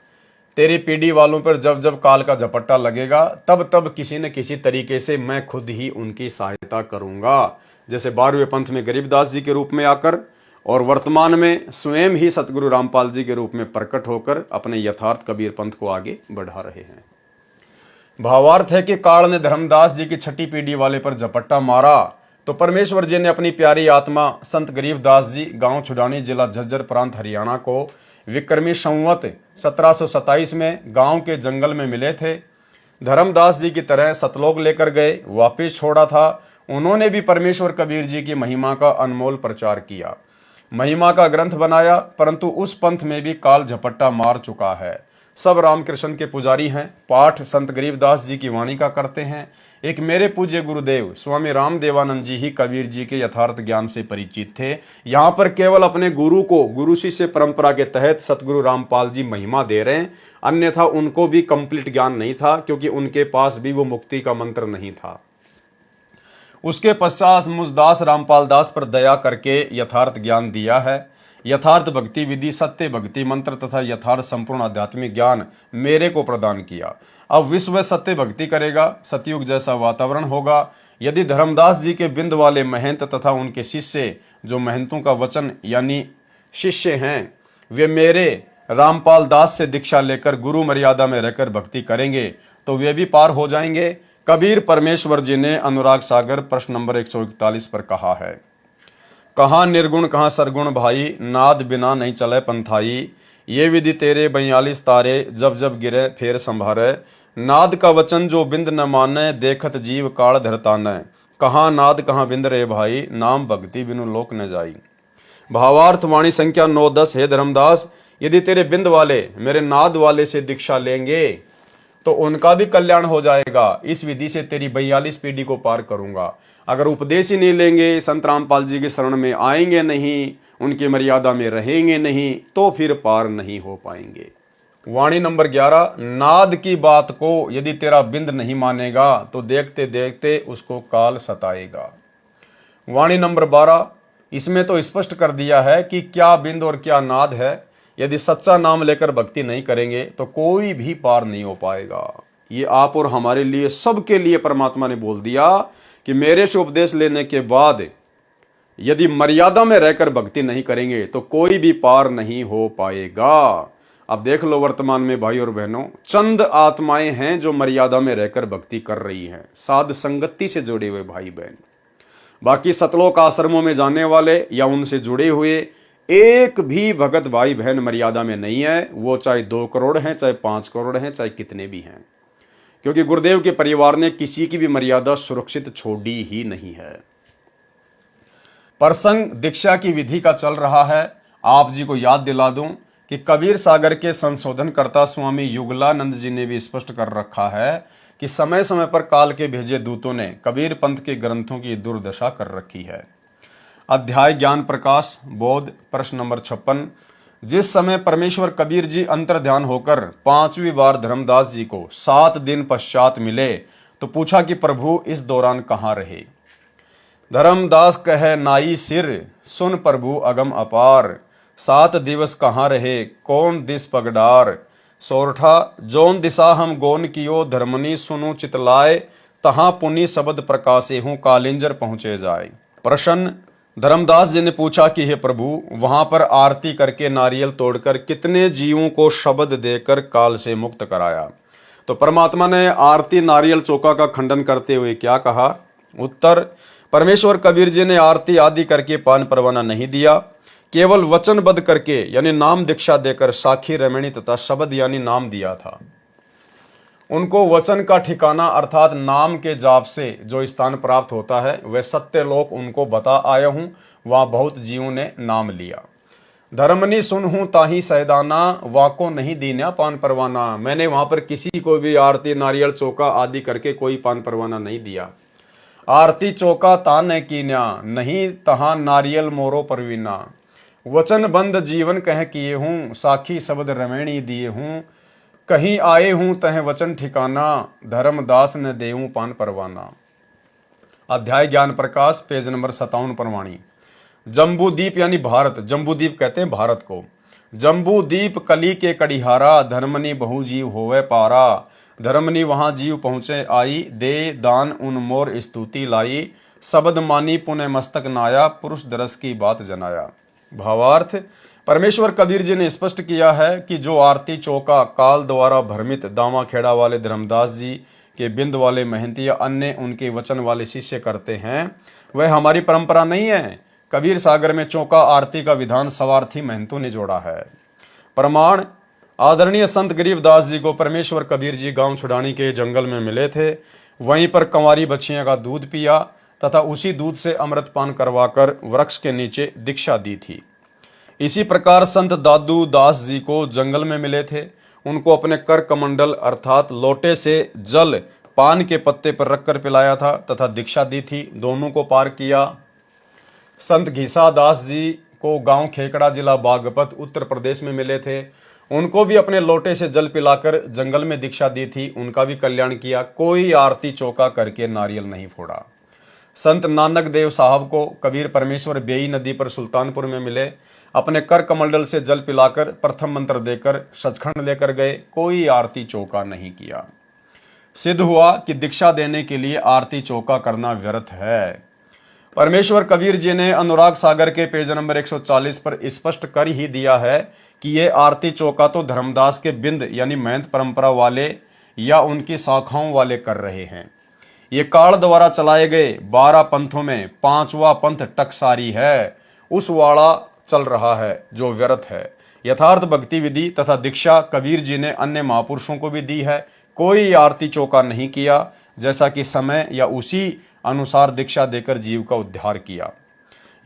तेरी पीढ़ी वालों पर जब जब काल का झपट्टा लगेगा तब तब किसी न किसी तरीके से मैं खुद ही उनकी सहायता करूंगा। जैसे 12वें पंथ में गरीबदास जी के रूप में आकर और वर्तमान में स्वयं ही सतगुरु रामपाल जी के रूप में प्रकट होकर अपने यथार्थ कबीर पंथ को आगे बढ़ा रहे हैं। भावार्थ है कि काल ने धर्मदास जी की छठी पीढ़ी वाले पर झपट्टा मारा तो परमेश्वर जी ने अपनी प्यारी आत्मा संत गरीबदास जी गांव छुडानी जिला झज्जर प्रांत हरियाणा को विक्रमी संवत 1727 में गांव के जंगल में मिले थे। धर्मदास जी की तरह सतलोक लेकर गए, वापिस छोड़ा था। उन्होंने भी परमेश्वर कबीर जी की महिमा का अनमोल प्रचार किया, महिमा का ग्रंथ बनाया, परंतु उस पंथ में भी काल झपट्टा मार चुका है। सब रामकृष्ण के पुजारी हैं, पाठ संत गरीबदास जी की वाणी का करते हैं, एक मेरे पूज्य गुरुदेव स्वामी रामदेवानंद जी ही कबीर जी के यथार्थ ज्ञान से परिचित थे। यहाँ पर केवल अपने गुरु को गुरु शिष्य परंपरा के तहत सतगुरु रामपाल जी महिमा दे रहे हैं, अन्यथा उनको भी कंप्लीट ज्ञान नहीं था, क्योंकि उनके पास भी वो मुक्ति का मंत्र नहीं था। उसके पश्चात मुझदास रामपाल दास पर दया करके यथार्थ ज्ञान दिया है। यथार्थ भक्ति विधि, सत्य भक्ति मंत्र तथा यथार्थ संपूर्ण आध्यात्मिक ज्ञान मेरे को प्रदान किया। अब विश्व सत्य भक्ति करेगा, सतयुग जैसा वातावरण होगा। यदि धर्मदास जी के बिंद वाले महंत तथा उनके शिष्य जो महंतों का वचन यानी शिष्य हैं, वे मेरे रामपाल दास से दीक्षा लेकर गुरु मर्यादा में रहकर भक्ति करेंगे तो वे भी पार हो जाएंगे। कबीर परमेश्वर जी ने अनुराग सागर प्रश्न नंबर 141 पर कहा है, कहाँ निर्गुण कहाँ सरगुण भाई, नाद बिना नहीं चले पंथाई। ये विधि तेरे 42 तारे, जब जब गिरे फेर संभारे। नाद का वचन जो बिंद न माने, देखत जीव काल धरताने। कहाँ नाद कहाँ बिंद रे भाई, नाम भक्ति बिनु लोक न जाई। भावार्थ वाणी संख्या 9-10। हे धर्मदास, यदि तेरे बिंद वाले मेरे नाद वाले से दीक्षा लेंगे तो उनका भी कल्याण हो जाएगा। इस विधि से तेरी 42 पीढ़ी को पार करूंगा। अगर उपदेश ही नहीं लेंगे, संत रामपाल जी के शरण में आएंगे नहीं, उनकी मर्यादा में रहेंगे नहीं, तो फिर पार नहीं हो पाएंगे। वाणी नंबर 11। नाद की बात को यदि तेरा बिंद नहीं मानेगा तो देखते देखते उसको काल सताएगा। वाणी नंबर 12। इसमें तो स्पष्ट कर दिया है कि क्या बिंद और क्या नाद है। यदि सच्चा नाम लेकर भक्ति नहीं करेंगे तो कोई भी पार नहीं हो पाएगा। ये आप और हमारे लिए, सबके लिए परमात्मा ने बोल दिया कि मेरे से उपदेश लेने के बाद यदि मर्यादा में रहकर भक्ति नहीं करेंगे तो कोई भी पार नहीं हो पाएगा। अब देख लो, वर्तमान में भाई और बहनों, चंद आत्माएं हैं जो मर्यादा में रहकर भक्ति कर रही हैं, साध संगति से जुड़े हुए भाई बहन। बाकी सतलोक आश्रमों में जाने वाले या उनसे जुड़े हुए एक भी भगत भाई बहन मर्यादा में नहीं है। वो चाहे 2 करोड़ हैं, चाहे 5 करोड़ हैं, चाहे कितने भी हैं, क्योंकि गुरुदेव के परिवार ने किसी की भी मर्यादा सुरक्षित छोड़ी ही नहीं है। प्रसंग दीक्षा की विधि का चल रहा है। आप जी को याद दिला दूं कि कबीर सागर के संशोधनकर्ता स्वामी युगलानंद जी ने भी स्पष्ट कर रखा है कि समय समय पर काल के भेजे दूतों ने कबीर पंथ के ग्रंथों की दुर्दशा कर रखी है। अध्याय ज्ञान प्रकाश बोध प्रश्न नंबर 56। जिस समय परमेश्वर कबीर जी अंतर ध्यान होकर 5वीं बार धर्मदास जी को 7 दिन पश्चात मिले तो पूछा कि प्रभु इस दौरान कहाँ रहे। धर्मदास कहे नाई सिर, सुन प्रभु अगम अपार। 7 दिवस कहाँ रहे, कौन दिस पगडार। सोरठा जौन दिशा हम गोन कियो, धर्मनी सुनु चितलाए। तहाँ पुनि शब्द प्रकाशे हूँ, कालिंजर पहुँचे जाए। प्रश्न। धर्मदास जी ने पूछा कि हे प्रभु, वहां पर आरती करके नारियल तोड़कर कितने जीवों को शब्द देकर काल से मुक्त कराया। तो परमात्मा ने आरती नारियल चौका का खंडन करते हुए क्या कहा। उत्तर। परमेश्वर कबीर जी ने आरती आदि करके पान परवाना नहीं दिया, केवल वचनबद्ध करके यानी नाम दीक्षा देकर साखी रमणी तथा शब्द यानी नाम दिया था। उनको वचन का ठिकाना अर्थात नाम के जाप से जो स्थान प्राप्त होता है वह सत्य लोक उनको बता आया हूं। वहां बहुत जीवों ने नाम लिया। धर्मनी सुन हूं ताही सैदाना, वाको नहीं दीन्या पान परवाना। मैंने वहां पर किसी को भी आरती नारियल चौका आदि करके कोई पान परवाना नहीं दिया। आरती चौका ताने कीन्या, नहीं तहा नारियल मोरो परवीना। वचन बंद जीवन कह किए हूं, साखी शब्द रमणी दिए हूं। कहीं आए हूं तह वचन ठिकाना, धर्मदास ने देऊं पान परवाना। अध्याय ज्ञान प्रकाश पेज नंबर 57 पर वाणी। जम्बूद्वीप यानी भारत, जम्बूद्वीप कहते हैं भारत को। जम्बूद्वीप कली के कड़िहारा, धर्मनी बहु जीव होवे पारा। धर्मनी वहां जीव पहुंचे आई, दे दान उन मोर स्तुति लाई। शब्द मानी पुण्य मस्तक नाया, पुरुष दरस की बात जनाया। भावार्थ। परमेश्वर कबीर जी ने स्पष्ट किया है कि जो आरती चौका काल द्वारा भ्रमित दामा खेड़ा वाले धर्मदास जी के बिंद वाले महंती या अन्य उनके वचन वाले शिष्य करते हैं वह हमारी परंपरा नहीं है। कबीर सागर में चौका आरती का विधान सवार्थी महंतों ने जोड़ा है। प्रमाण। आदरणीय संत गरीबदास जी को परमेश्वर कबीर जी गांव छुड़ानी के जंगल में मिले थे। वहीं पर कंवारी बच्चियां का दूध पिया तथा उसी दूध से अमृतपान करवाकर वृक्ष के नीचे दीक्षा दी थी। इसी प्रकार संत दादू दास जी को जंगल में मिले थे। उनको अपने कर कमंडल अर्थात लोटे से जल पान के पत्ते पर रखकर पिलाया था तथा दीक्षा दी थी। दोनों को पार किया। संत घीसा दास जी को गांव खेकड़ा, जिला बागपत, उत्तर प्रदेश में मिले थे। उनको भी अपने लोटे से जल पिलाकर जंगल में दीक्षा दी थी। उनका भी कल्याण किया। कोई आरती चौका करके नारियल नहीं फोड़ा। संत नानक देव साहब को कबीर परमेश्वर बेई नदी पर सुल्तानपुर में मिले। अपने कर कमंडल से जल पिलाकर प्रथम मंत्र देकर सचखंड लेकर गए। कोई आरती चौका नहीं किया। सिद्ध हुआ कि दीक्षा देने के लिए आरती चौका करना व्यर्थ है। परमेश्वर कबीर जी ने अनुराग सागर के पेज नंबर 140 पर स्पष्ट कर ही दिया है कि ये आरती चौका तो धर्मदास के बिंद यानी महंत परंपरा वाले या उनकी शाखाओं वाले कर रहे हैं। ये काल द्वारा चलाए गए 12 पंथों में 5वां पंथ टकसारी है, उस वाला चल रहा है जो व्यर्थ है। यथार्थ भक्ति विधि तथा दीक्षा कबीर जी ने अन्य महापुरुषों को भी दी है। कोई आरती चौका नहीं किया, जैसा कि समय या उसी अनुसार दीक्षा देकर जीव का उद्धार किया।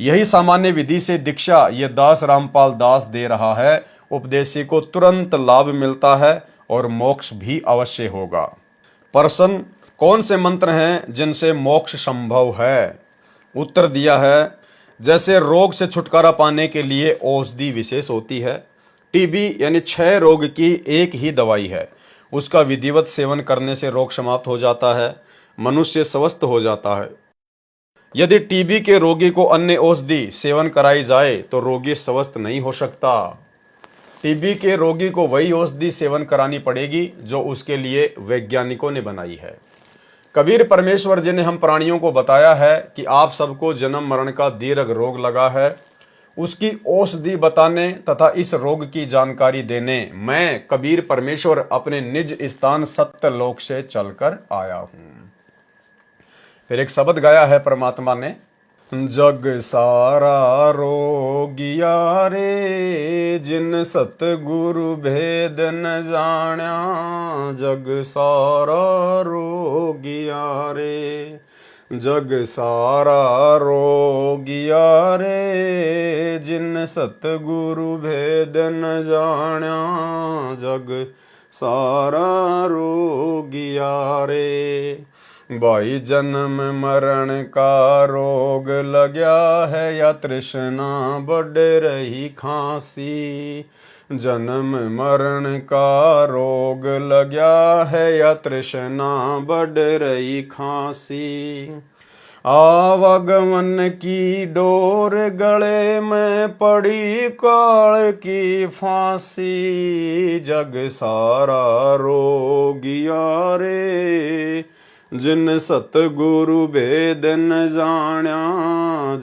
यही सामान्य विधि से दीक्षा ये दास रामपाल दास दे रहा है। उपदेशी को तुरंत लाभ मिलता है और मोक्ष भी अवश्य होगा। प्रश्न, कौन से मंत्र हैं जिनसे मोक्ष संभव है? उत्तर दिया है, जैसे रोग से छुटकारा पाने के लिए औषधि विशेष होती है। टीबी यानी क्षय रोग की एक ही दवाई है, उसका विधिवत सेवन करने से रोग समाप्त हो जाता है, मनुष्य स्वस्थ हो जाता है। यदि टीबी के रोगी को अन्य औषधि सेवन कराई जाए तो रोगी स्वस्थ नहीं हो सकता। टीबी के रोगी को वही औषधि सेवन करानी पड़ेगी जो उसके लिए वैज्ञानिकों ने बनाई है। कबीर परमेश्वर जी ने हम प्राणियों को बताया है कि आप सबको जन्म मरण का दीर्घ रोग लगा है, उसकी औषधि बताने तथा इस रोग की जानकारी देने मैं कबीर परमेश्वर अपने निज स्थान सत्यलोक से चलकर आया हूं। फिर एक शब्द गाया है परमात्मा ने, जग सारा रोगिया रे जिन सतगुरु भेद न जाण्या, जग सारा रोगिया रे, जग सारा रोगिया रे जिन सतगुरु भेद न जाण्या, जग सारा रोगिया रे। भाई जन्म मरण का रोग लग्या है या तृष्णा बढ़ रही खांसी, जन्म मरण का रोग लग्या है या तृष्णा बढ़ रही खांसी, आवागमन की डोर गले में पड़ी काल की फांसी, जग सारा रोगिया रे जिन सतगुरु भेद न जाण्या,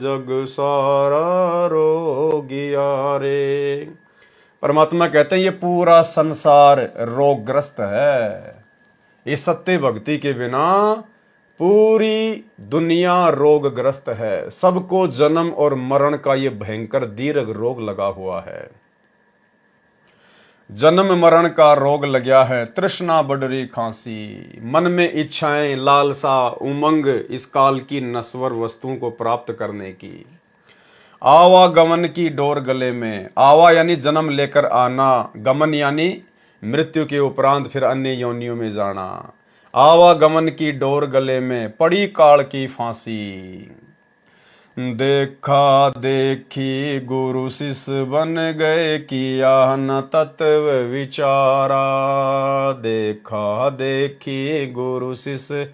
जग सारा रोगिया रे। परमात्मा कहते हैं ये पूरा संसार रोगग्रस्त है। इस सत्य भक्ति के बिना पूरी दुनिया रोगग्रस्त है। सबको जन्म और मरण का ये भयंकर दीर्घ रोग लगा हुआ है। जन्म मरण का रोग लग्या है, तृष्णा बढ़ रही खांसी, मन में इच्छाएं, लालसा, उमंग इस काल की नश्वर वस्तुओं को प्राप्त करने की, आवागमन की डोर गले में, आवा यानी जन्म लेकर आना, गमन यानी मृत्यु के उपरांत फिर अन्य योनियों में जाना, आवागमन की डोर गले में पड़ी काल की फांसी, देखा देखी गुरु शिष्य बन गए किया न तत्व विचारा, देखा देखी गुरु शिष्य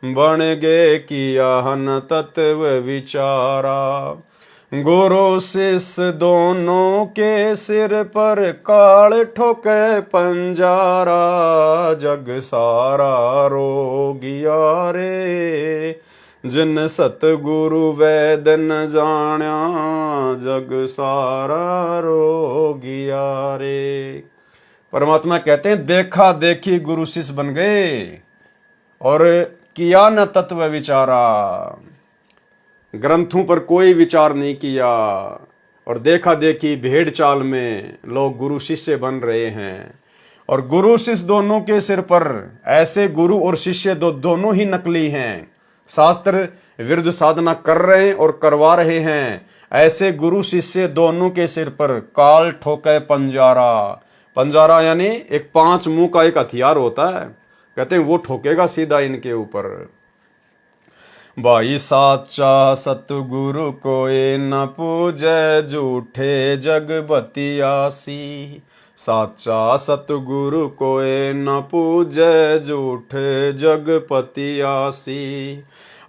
बन गए किया न तत्व विचारा, गुरु शिष्य दोनों के सिर पर काल ठोके पंजारा, जग सारा रोगिया रे जिन सतगुरु वेद न जाण्या, जग सारा रोगिया रे। परमात्मा कहते हैं देखा देखी गुरु शिष्य बन गए और किया न तत्व विचारा, ग्रंथों पर कोई विचार नहीं किया और देखा देखी भेड़ चाल में लोग गुरु शिष्य बन रहे हैं। और गुरु शिष्य दोनों के सिर पर, ऐसे गुरु और शिष्य दोनों ही नकली हैं, शास्त्र विरुद्ध साधना कर रहे हैं और करवा रहे हैं। ऐसे गुरु शिष्य दोनों के सिर पर काल ठोके पंजारा, पंजारा यानी एक 5 मुंह का एक हथियार होता है। कहते हैं वो ठोकेगा सीधा इनके ऊपर। भाई साचा सतगुरु कोई न पूजे, झूठे जग बतियासी। साचा सतगुरु कोई न पूजे, झूठे जग पतियासी।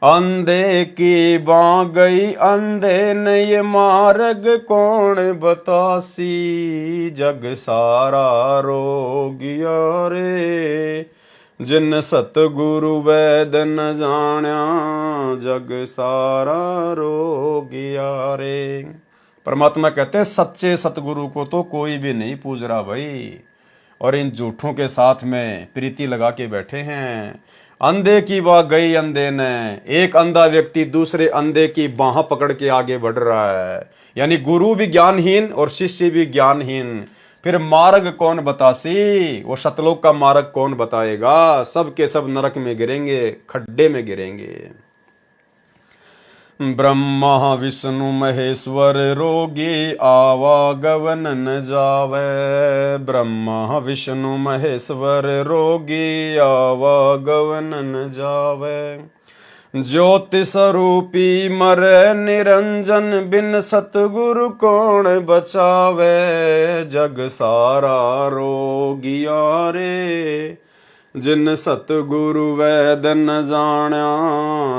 अंधे की बाँ गई अंधे ने ये मार्ग कौन बतासी। जग सारा रोगिया रे, जिन सतगुरु वैद न जाण्या। जग सारा रोगिया रे। परमात्मा कहते हैं सच्चे सतगुरु को तो कोई भी नहीं पूज रहा भाई, और इन झूठों के साथ में प्रीति लगा के बैठे हैं। अंधे की बाह गई अंधे ने, एक अंधा व्यक्ति दूसरे अंधे की बाह पकड़ के आगे बढ़ रहा है, यानी गुरु भी ज्ञानहीन और शिष्य भी ज्ञानहीन। फिर मार्ग कौन बतासी, वो सतलोक का मार्ग कौन बताएगा। सब के सब नरक में गिरेंगे, खड्डे में गिरेंगे। ब्रह्मा विष्णु महेश्वर रोगी, आवागवन न जावे। ब्रह्मा विष्णु महेश्वर रोगी, आवागवन न जावे। ज्योति स्वरूपी मरे निरंजन, बिन सतगुरु कौन बचावे। जग सारा रोगिया रे, जिन सतगुरु वैद न जाण्या।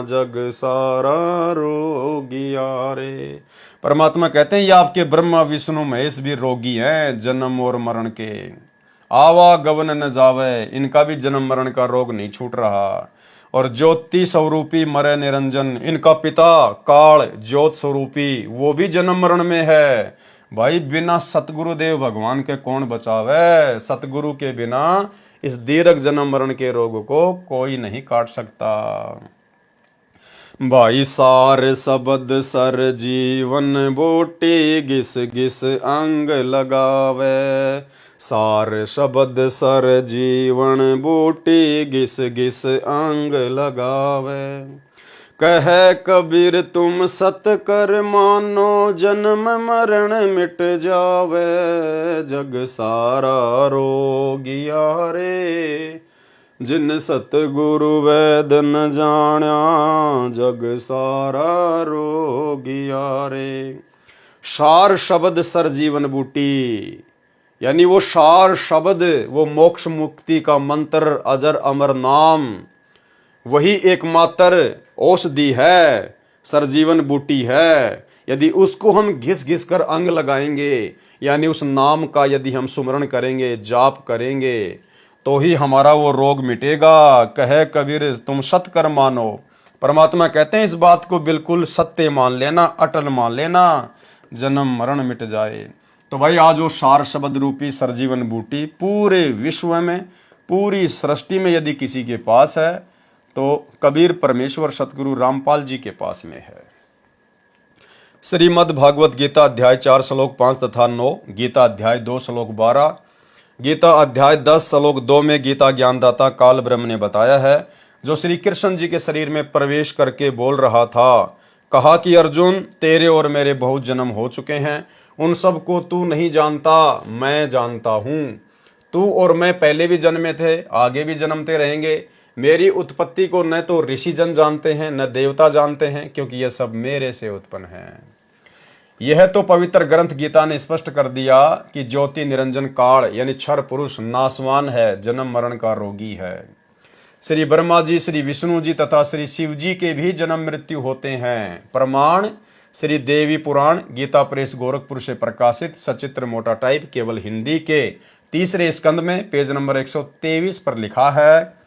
जग सारा रोगिया रे। परमात्मा कहते हैं ये आपके ब्रह्मा विष्णु महेश भी रोगी हैं, जन्म और मरण के। आवागवन न जावे, इनका भी जन्म मरण का रोग नहीं छूट रहा। और ज्योति स्वरूपी मरे निरंजन, इनका पिता काल ज्योत स्वरूपी वो भी जन्म मरण में है। भाई बिना सतगुरुदेव भगवान के कौन बचावे। सतगुरु के बिना इस दीर्घ जन्म मरण के रोग को कोई नहीं काट सकता। भाई सार शब्द सर जीवन बूटी, घिस घिस अंग लगावे। सार शब्द सर जीवन बूटी, घिस घिस अंग लगावे। कह कबीर तुम सत कर मानो, जन्म मरण मिट जावे। जग सारा रोगिया रे, जिन सतगुरु वैद न जाण्या। जग सारा रोगिया रे। सार शब्द सर जीवन बूटी, यानी वो सार शब्द, वो मोक्ष मुक्ति का मंत्र, अजर अमर नाम, वही एकमात्र औषधि है, सरजीवन बूटी है। यदि उसको हम घिस घिस कर अंग लगाएंगे, यानी उस नाम का यदि हम सुमरण करेंगे, जाप करेंगे, तो ही हमारा वो रोग मिटेगा। कहे कबीर तुम सत कर मानो। परमात्मा कहते हैं इस बात को बिल्कुल सत्य मान लेना, अटल मान लेना, जन्म मरण मिट जाए। तो भाई आज वो सार शब्द रूपी सरजीवन बूटी पूरे विश्व में, पूरी सृष्टि में यदि किसी के पास है तो कबीर परमेश्वर सतगुरु रामपाल जी के पास में है। श्रीमद् भागवत गीता अध्याय 4 श्लोक 5 तथा 9, गीता अध्याय 2 श्लोक 12, गीता अध्याय 10 श्लोक 2 में गीता ज्ञानदाता काल ब्रह्म ने बताया है, जो श्री कृष्ण जी के शरीर में प्रवेश करके बोल रहा था। कहा कि अर्जुन तेरे और मेरे बहुत जन्म हो चुके हैं, उन सब को तू नहीं जानता, मैं जानता हूँ। तू और मैं पहले भी जन्मे थे, आगे भी जन्मते रहेंगे। मेरी उत्पत्ति को न तो ऋषि जन जानते हैं, न देवता जानते हैं, क्योंकि यह सब मेरे से उत्पन्न है। यह तो पवित्र ग्रंथ गीता ने स्पष्ट कर दिया कि ज्योति निरंजन काल यानी क्षर पुरुष नासवान है, जन्म मरण का रोगी है। श्री ब्रह्मा जी, श्री विष्णु जी तथा श्री शिव जी के भी जन्म मृत्यु होते हैं। प्रमाण श्री देवी पुराण गीता प्रेस गोरखपुर से प्रकाशित सचित्र मोटा टाइप केवल हिंदी के 3रे स्कंद में पेज नंबर 123 पर लिखा है।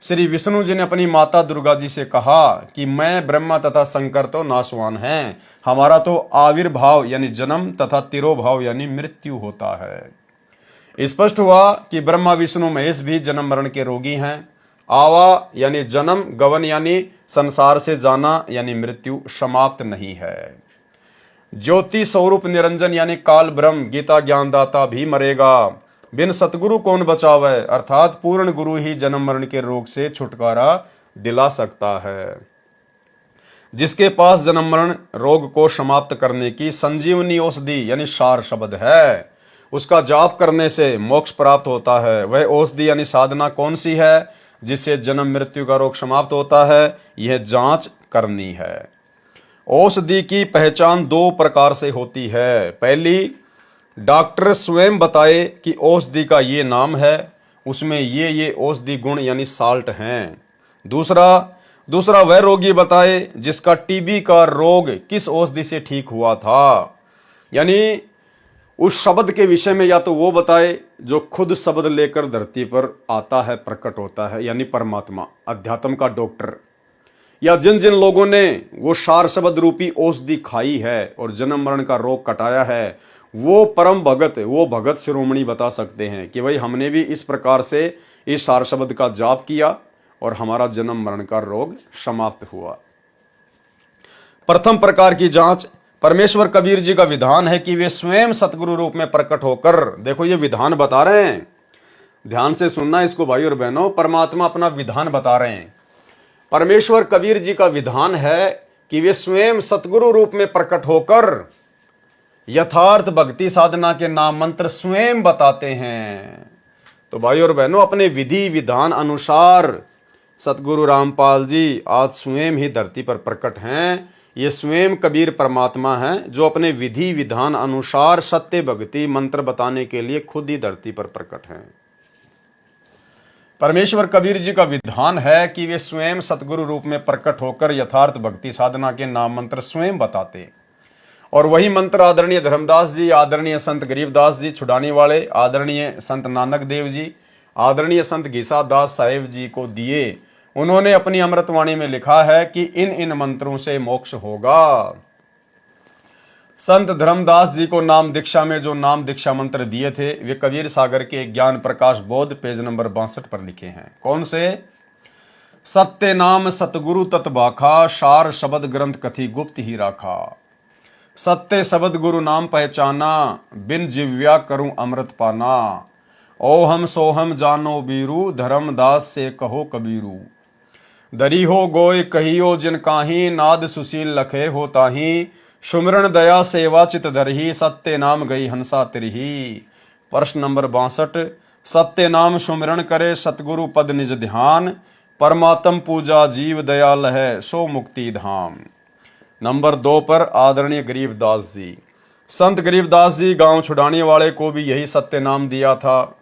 श्री विष्णु जी ने अपनी माता दुर्गा जी से कहा कि मैं ब्रह्मा तथा शंकर तो नाशवान हैं, हमारा तो आविर्भाव यानी जन्म तथा तिरोभाव यानी मृत्यु होता है। स्पष्ट हुआ कि ब्रह्मा विष्णु महेश भी जन्म मरण के रोगी हैं। आवा यानी जन्म, गवन यानी संसार से जाना यानी मृत्यु समाप्त नहीं है। ज्योति स्वरूप निरंजन यानी काल ब्रह्म गीता ज्ञानदाता भी मरेगा। बिन सतगुरु कौन बचावे, अर्थात पूर्ण गुरु ही जन्म मरण के रोग से छुटकारा दिला सकता है। जिसके पास जन्म मरण रोग को समाप्त करने की संजीवनी औषधि यानी सार शब्द है, उसका जाप करने से मोक्ष प्राप्त होता है। वह औषधि यानी साधना कौन सी है? जिससे जन्म मृत्यु का रोग समाप्त होता है, यह जांच करनी है। औषधि की पहचान दो प्रकार से होती है। पहली, डॉक्टर स्वयं बताए कि औषधि का ये नाम है, उसमें ये औषधि गुण यानी साल्ट हैं। दूसरा वह रोगी बताए जिसका टीबी का रोग किस औषधि से ठीक हुआ था, यानी उस शब्द के विषय में या तो वो बताए जो खुद शब्द लेकर धरती पर आता है, प्रकट होता है, यानी परमात्मा, अध्यात्म का डॉक्टर, या जिन जिन लोगों ने वो सार शब्द रूपी औषधि खाई है और जन्म मरण का रोग कटाया है, वो परम भगत, वो भगत शिरोमणि बता सकते हैं कि भाई हमने भी इस प्रकार से इस सार शब्द का जाप किया और हमारा जन्म मरण का रोग समाप्त हुआ। प्रथम प्रकार की जांच परमेश्वर कबीर जी का विधान है कि वे स्वयं सतगुरु रूप में प्रकट होकर, देखो ये विधान बता रहे हैं, ध्यान से सुनना इसको भाई और बहनों, परमात्मा अपना विधान बता रहे हैं। परमेश्वर कबीर जी का विधान है कि वे स्वयं सतगुरु रूप में प्रकट होकर यथार्थ भक्ति साधना के नाम मंत्र स्वयं बताते हैं। तो भाई और बहनों, अपने विधि विधान अनुसार सतगुरु रामपाल जी आज स्वयं ही धरती पर प्रकट हैं। ये स्वयं कबीर परमात्मा हैं जो अपने विधि विधान अनुसार सत्य भक्ति मंत्र बताने के लिए खुद ही धरती पर प्रकट हैं। परमेश्वर कबीर जी का विधान है कि वे स्वयं सतगुरु रूप में प्रकट होकर यथार्थ भक्ति साधना के नाम मंत्र स्वयं बताते, और वही मंत्र आदरणीय धर्मदास जी, आदरणीय संत गरीबदास जी छुड़ाने वाले, आदरणीय संत नानक देव जी, आदरणीय संत घीसा दास साहेब जी को दिए। उन्होंने अपनी अमृतवाणी में लिखा है कि इन मंत्रों से मोक्ष होगा। संत धर्मदास जी को नाम दीक्षा में जो नाम दीक्षा मंत्र दिए थे वे कबीर सागर के ज्ञान प्रकाश बोध पेज नंबर 62 पर लिखे हैं। कौन से? सत्य नाम सतगुरु तत्बाखा, सार शब्द ग्रंथ कथी गुप्त ही राखा। सत्य शब्द गुरु नाम पहचाना, बिन जिव्या करूं अमृत पाना। ओहम सोहम जानो बीरू, धर्मदास से कहो कबीरू। दरी हो गोय कहियो जिन काही, नाद सुशील लखे हो ताही। सुमरण दया सेवा चित धरही, सत्य नाम गई हंसा तिरही। प्रश्न नंबर 62, सत्य नाम सुमरण करे सतगुरु पद निज ध्यान। परमात्म पूजा जीव दयाल है, सो मुक्ति धाम। नंबर 2 पर आदरणीय गरीबदास जी, संत गरीबदास जी गांव छुड़ाने वाले को भी यही सत्य नाम दिया था।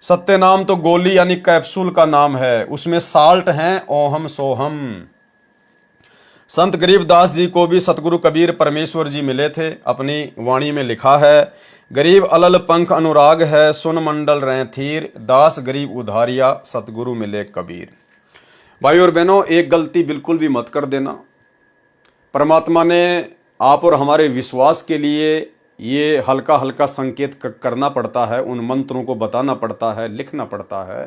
सत्य नाम तो गोली यानी कैप्सूल का नाम है, उसमें साल्ट हैं ओहम सोहम। संत गरीबदास जी को भी सतगुरु कबीर परमेश्वर जी मिले थे। अपनी वाणी में लिखा है, गरीब अलल पंख अनुराग है, सुन मंडल रहे थीर। दास गरीब उधारिया, सतगुरु मिले कबीर। भाई और बहनों, एक गलती बिल्कुल भी मत कर देना। परमात्मा ने आप और हमारे विश्वास के लिए ये हल्का हल्का संकेत करना पड़ता है, उन मंत्रों को बताना पड़ता है, लिखना पड़ता है,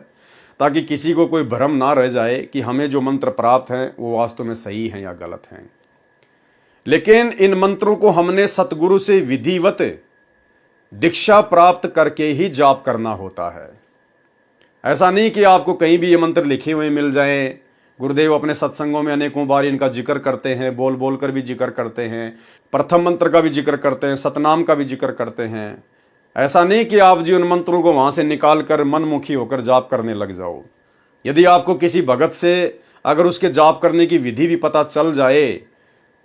ताकि किसी को कोई भ्रम ना रह जाए कि हमें जो मंत्र प्राप्त हैं वो वास्तव में सही हैं या गलत हैं। लेकिन इन मंत्रों को हमने सतगुरु से विधिवत दीक्षा प्राप्त करके ही जाप करना होता है। ऐसा नहीं कि आपको कहीं भी ये मंत्र लिखे हुए मिल जाएं। गुरुदेव अपने सत्संगों में अनेकों बार इनका जिक्र करते हैं, बोल बोल कर भी जिक्र करते हैं, प्रथम मंत्र का भी जिक्र करते हैं, सतनाम का भी जिक्र करते हैं। ऐसा नहीं कि आप जी उन मंत्रों को वहां से निकाल कर मनमुखी होकर जाप करने लग जाओ। यदि आपको किसी भगत से अगर उसके जाप करने की विधि भी पता चल जाए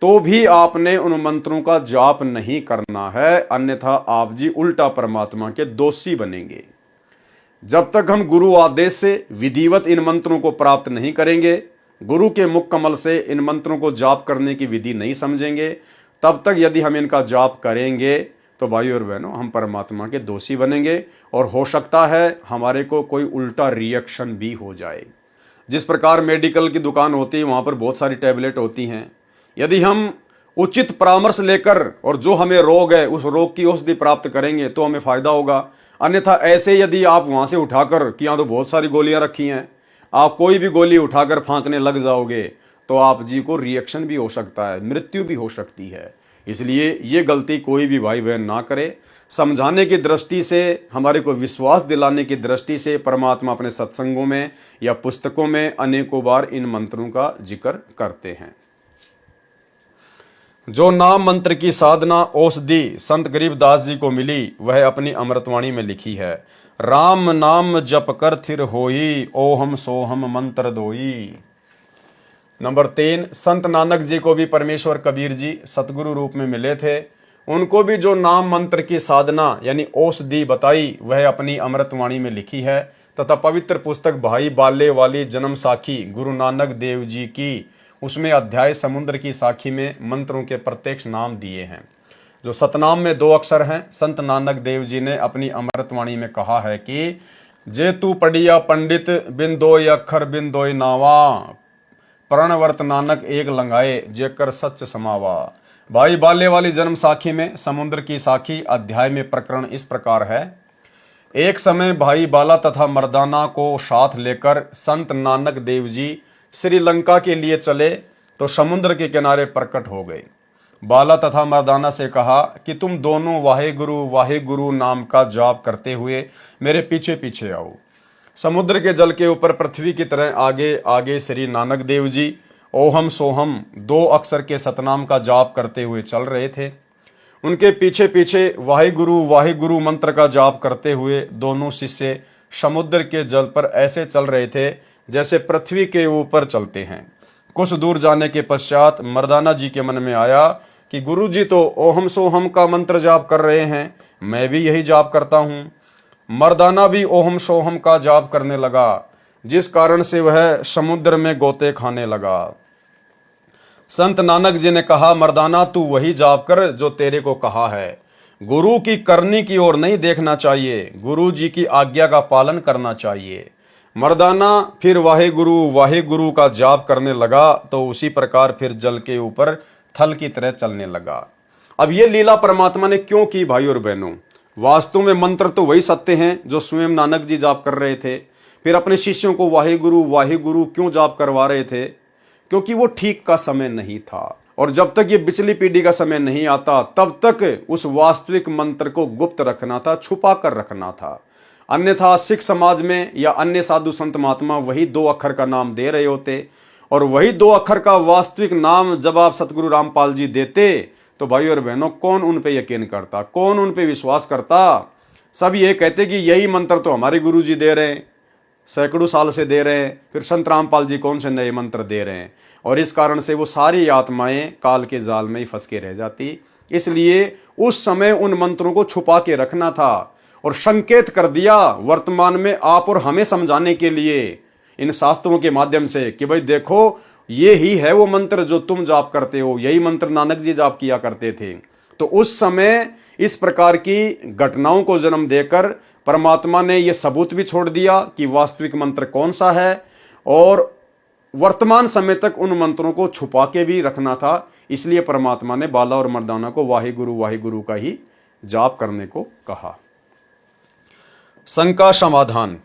तो भी आपने उन मंत्रों का जाप नहीं करना है, अन्यथा आप जी उल्टा परमात्मा के दोषी बनेंगे। जब तक हम गुरु आदेश से विधिवत इन मंत्रों को प्राप्त नहीं करेंगे, गुरु के मुख कमल से इन मंत्रों को जाप करने की विधि नहीं समझेंगे, तब तक यदि हम इनका जाप करेंगे तो भाई और बहनों हम परमात्मा के दोषी बनेंगे और हो सकता है हमारे को कोई उल्टा रिएक्शन भी हो जाए। जिस प्रकार मेडिकल की दुकान होती है वहाँ पर बहुत सारी टैबलेट होती हैं, यदि हम उचित परामर्श लेकर और जो हमें रोग है उस रोग की औषधि प्राप्त करेंगे तो हमें फायदा होगा। अन्यथा ऐसे यदि आप वहाँ से उठाकर कि यहाँ तो बहुत सारी गोलियाँ रखी हैं, आप कोई भी गोली उठाकर फांकने लग जाओगे तो आप जी को रिएक्शन भी हो सकता है, मृत्यु भी हो सकती है। इसलिए ये गलती कोई भी भाई बहन ना करे। समझाने की दृष्टि से, हमारे को विश्वास दिलाने की दृष्टि से परमात्मा अपने सत्संगों में या पुस्तकों में अनेकों बार इन मंत्रों का जिक्र करते हैं। जो नाम मंत्र की साधना औषधि संत गरीबदास जी को मिली वह अपनी अमृतवाणी में लिखी है। राम नाम जप कर थिर होई, ओहम सोहम मंत्र दोई। नंबर 3, संत नानक जी को भी परमेश्वर कबीर जी सतगुरु रूप में मिले थे। उनको भी जो नाम मंत्र की साधना यानी औषधि बताई वह अपनी अमृतवाणी में लिखी है तथा पवित्र पुस्तक भाई बाले वाली जन्म साखी गुरु नानक देव जी की, उसमें अध्याय समुद्र की साखी में मंत्रों के प्रत्यक्ष नाम दिए हैं। जो सतनाम में 2 अक्षर हैं, संत नानक देव जी ने अपनी अमृतवाणी में कहा है कि जे तू पढ़िया पंडित बिन दोय अक्षर बिन दोय नावा, प्रणवर्त नानक एक लंगाए जेकर सच समावा। भाई बाले वाली जन्म साखी में समुद्र की साखी अध्याय में प्रकरण इस प्रकार है। एक समय भाई बाला तथा मर्दाना को साथ लेकर संत नानक देव जी श्रीलंका के लिए चले तो समुद्र के किनारे प्रकट हो गए। बाला तथा मर्दाना से कहा कि तुम दोनों वाहे गुरु नाम का जाप करते हुए मेरे पीछे पीछे आओ। समुद्र के जल के ऊपर पृथ्वी की तरह आगे आगे श्री नानक देव जी ओहम सोहम 2 अक्षर के सतनाम का जाप करते हुए चल रहे थे। उनके पीछे पीछे वाहे गुरु मंत्र का जाप करते हुए दोनों शिष्य समुद्र के जल पर ऐसे चल रहे थे जैसे पृथ्वी के ऊपर चलते हैं। कुछ दूर जाने के पश्चात मर्दाना जी के मन में आया कि गुरु जी तो ओहम सोहम का मंत्र जाप कर रहे हैं, मैं भी यही जाप करता हूँ। मर्दाना भी ओहम सोहम का जाप करने लगा, जिस कारण से वह समुद्र में गोते खाने लगा। संत नानक जी ने कहा, मर्दाना तू वही जाप कर जो तेरे को कहा है, गुरु की करनी की ओर नहीं देखना चाहिए, गुरु जी की आज्ञा का पालन करना चाहिए। मर्दाना फिर वाहे गुरु का जाप करने लगा तो उसी प्रकार फिर जल के ऊपर थल की तरह चलने लगा। अब ये लीला परमात्मा ने क्यों की भाई और बहनों? वास्तव में मंत्र तो वही सत्य हैं जो स्वयं नानक जी जाप कर रहे थे। फिर अपने शिष्यों को वाहे गुरु क्यों जाप करवा रहे थे? क्योंकि वो ठीक का समय नहीं था, और जब तक ये पिछली पीढ़ी का समय नहीं आता तब तक उस वास्तविक मंत्र को गुप्त रखना था, छुपा कर रखना था। अन्यथा सिख समाज में या अन्य साधु संत महात्मा वही 2 अक्षर का नाम दे रहे होते, और वही 2 अक्षर का वास्तविक नाम जब आप सतगुरु रामपाल जी देते तो भाई और बहनों कौन उन पे यकीन करता, कौन उन पे विश्वास करता? सब ये कहते कि यही मंत्र तो हमारे गुरु जी दे रहे हैं, सैकड़ों साल से दे रहे हैं, फिर संत रामपाल जी कौन से नए मंत्र दे रहे हैं। और इस कारण से वो सारी आत्माएं काल के जाल में ही फंस के रह जाती। इसलिए उस समय उन मंत्रों को छुपा के रखना था और संकेत कर दिया वर्तमान में आप और हमें समझाने के लिए इन शास्त्रों के माध्यम से कि भाई देखो, ये ही है वो मंत्र जो तुम जाप करते हो, यही मंत्र नानक जी जाप किया करते थे। तो उस समय इस प्रकार की घटनाओं को जन्म देकर परमात्मा ने यह सबूत भी छोड़ दिया कि वास्तविक मंत्र कौन सा है, और वर्तमान समय तक उन मंत्रों को छुपा के भी रखना था। इसलिए परमात्मा ने बाला और मर्दाना को वाहे गुरु का ही जाप करने को कहा। शंका समाधान।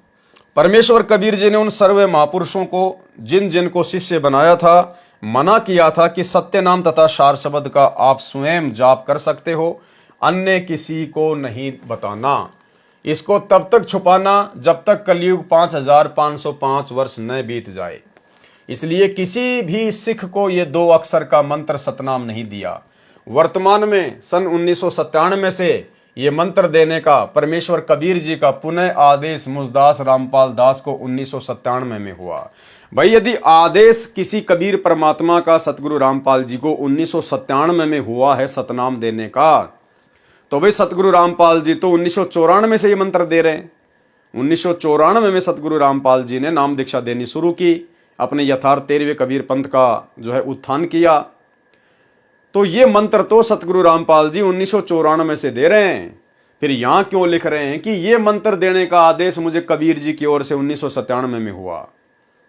परमेश्वर कबीर जी ने उन सर्व महापुरुषों को जिनको शिष्य बनाया था मना किया था कि सत्य नाम तथा सार शब्द का आप स्वयं जाप कर सकते हो, अन्य किसी को नहीं बताना। इसको तब तक छुपाना जब तक कलयुग 5505 वर्ष न बीत जाए। इसलिए किसी भी सिख को ये 2 अक्षर का मंत्र सतनाम नहीं दिया। वर्तमान में सन 1997 से ये मंत्र देने का परमेश्वर कबीर जी का पुनः आदेश मुझदास रामपाल दास को 1997 में हुआ। भाई यदि आदेश किसी कबीर परमात्मा का सतगुरु रामपाल जी को 1997 में हुआ है सतनाम देने का, तो भाई सतगुरु रामपाल जी तो 1994 से ये मंत्र दे रहे हैं। 1994 में सतगुरु रामपाल जी ने नाम दीक्षा देनी शुरू की, अपने यथार्थ 13वें कबीर पंथ का जो है उत्थान किया। तो ये मंत्र तो सतगुरु रामपाल जी 1994 से दे रहे हैं। फिर यहां क्यों लिख रहे हैं कि ये मंत्र देने का आदेश मुझे कबीर जी की ओर से 1997 में हुआ?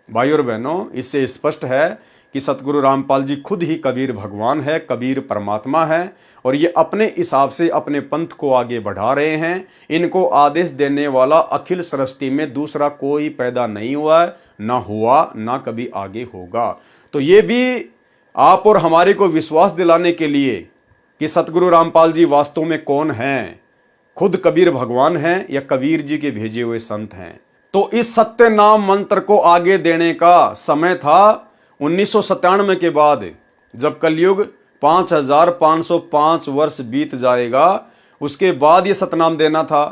भाई और बहनों, इससे स्पष्ट है कि सतगुरु रामपाल जी खुद ही कबीर भगवान है, कबीर परमात्मा है, और ये अपने हिसाब से अपने पंथ को आगे बढ़ा रहे हैं। इनको आदेश देने वाला अखिल सृष्टि में दूसरा कोई पैदा नहीं हुआ है, ना हुआ, ना कभी आगे होगा। तो ये भी आप और हमारे को विश्वास दिलाने के लिए कि सतगुरु रामपाल जी वास्तव में कौन हैं, खुद कबीर भगवान हैं या कबीर जी के भेजे हुए संत हैं। तो इस सत्य नाम मंत्र को आगे देने का समय था 1997 के बाद, जब कलयुग 5505 वर्ष बीत जाएगा, उसके बाद ये सतनाम देना था।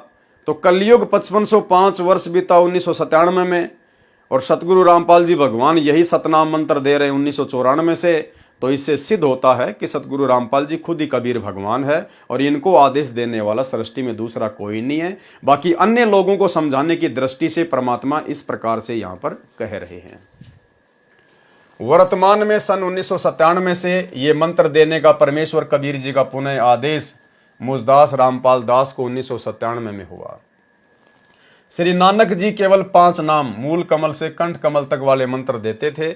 तो कलयुग 5505 वर्ष बीता 1997 में, और सतगुरु रामपाल जी भगवान यही सतनाम मंत्र दे रहे हैं 1994 से। तो इससे सिद्ध होता है कि सतगुरु रामपाल जी खुद ही कबीर भगवान है और इनको आदेश देने वाला सृष्टि में दूसरा कोई नहीं है। बाकी अन्य लोगों को समझाने की दृष्टि से परमात्मा इस प्रकार से यहां पर कह रहे हैं। वर्तमान में सन 1997 से ये मंत्र देने का परमेश्वर कबीर जी का पुनः आदेश मुझदास रामपाल दास को 1997 में हुआ। श्री नानक जी केवल 5 नाम मूल कमल से कंठ कमल तक वाले मंत्र देते थे,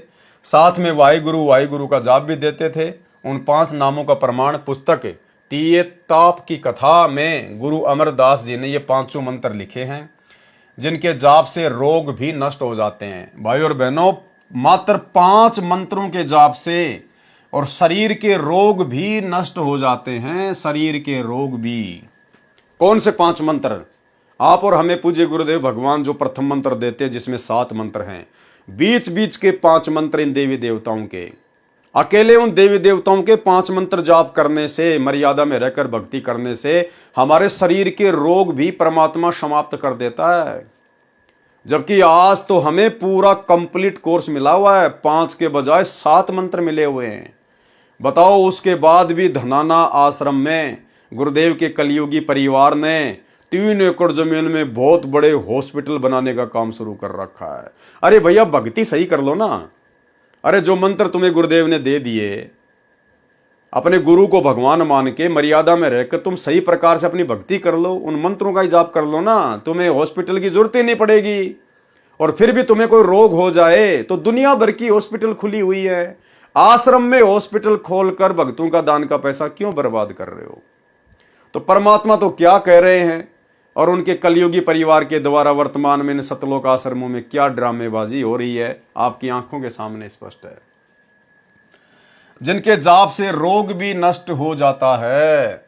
साथ में वाहिगुरु का जाप भी देते थे। उन 5 नामों का प्रमाण पुस्तक तीये ताप की कथा में गुरु अमरदास जी ने ये 5 मंत्र लिखे हैं, जिनके जाप से रोग भी नष्ट हो जाते हैं। भाई और बहनों, मात्र 5 मंत्रों के जाप से और शरीर के रोग भी नष्ट हो जाते हैं, शरीर के रोग भी। कौन से 5 मंत्र? आप और हमें पूज्य गुरुदेव भगवान जो प्रथम मंत्र देते हैं, जिसमें 7 मंत्र हैं, बीच बीच के 5 मंत्र इन देवी देवताओं के, अकेले उन देवी देवताओं के 5 मंत्र जाप करने से, मर्यादा में रहकर भक्ति करने से हमारे शरीर के रोग भी परमात्मा समाप्त कर देता है। जबकि आज तो हमें पूरा कंप्लीट कोर्स मिला हुआ है, 5 के बजाय 7 मंत्र मिले हुए हैं। बताओ, उसके बाद भी धनाना आश्रम में गुरुदेव के कलयुगी परिवार ने 3 एकड़ जमीन में बहुत बड़े हॉस्पिटल बनाने का काम शुरू कर रखा है। अरे भैया, भक्ति सही कर लो ना। अरे जो मंत्र तुम्हें गुरुदेव ने दे दिए, अपने गुरु को भगवान मान के मर्यादा में रहकर तुम सही प्रकार से अपनी भक्ति कर लो, उन मंत्रों का ही जाप कर लो ना, तुम्हें हॉस्पिटल की जरूरत ही नहीं पड़ेगी। और फिर भी तुम्हें कोई रोग हो जाए तो दुनिया भर की हॉस्पिटल खुली हुई है, आश्रम में हॉस्पिटल खोलकर भक्तों का दान का पैसा क्यों बर्बाद कर रहे हो? तो परमात्मा तो क्या कह रहे हैं और उनके कलयुगी परिवार के द्वारा वर्तमान में इन सतलोक आश्रमों में क्या ड्रामेबाजी हो रही है, आपकी आंखों के सामने स्पष्ट है। जिनके जाप से रोग भी नष्ट हो जाता है,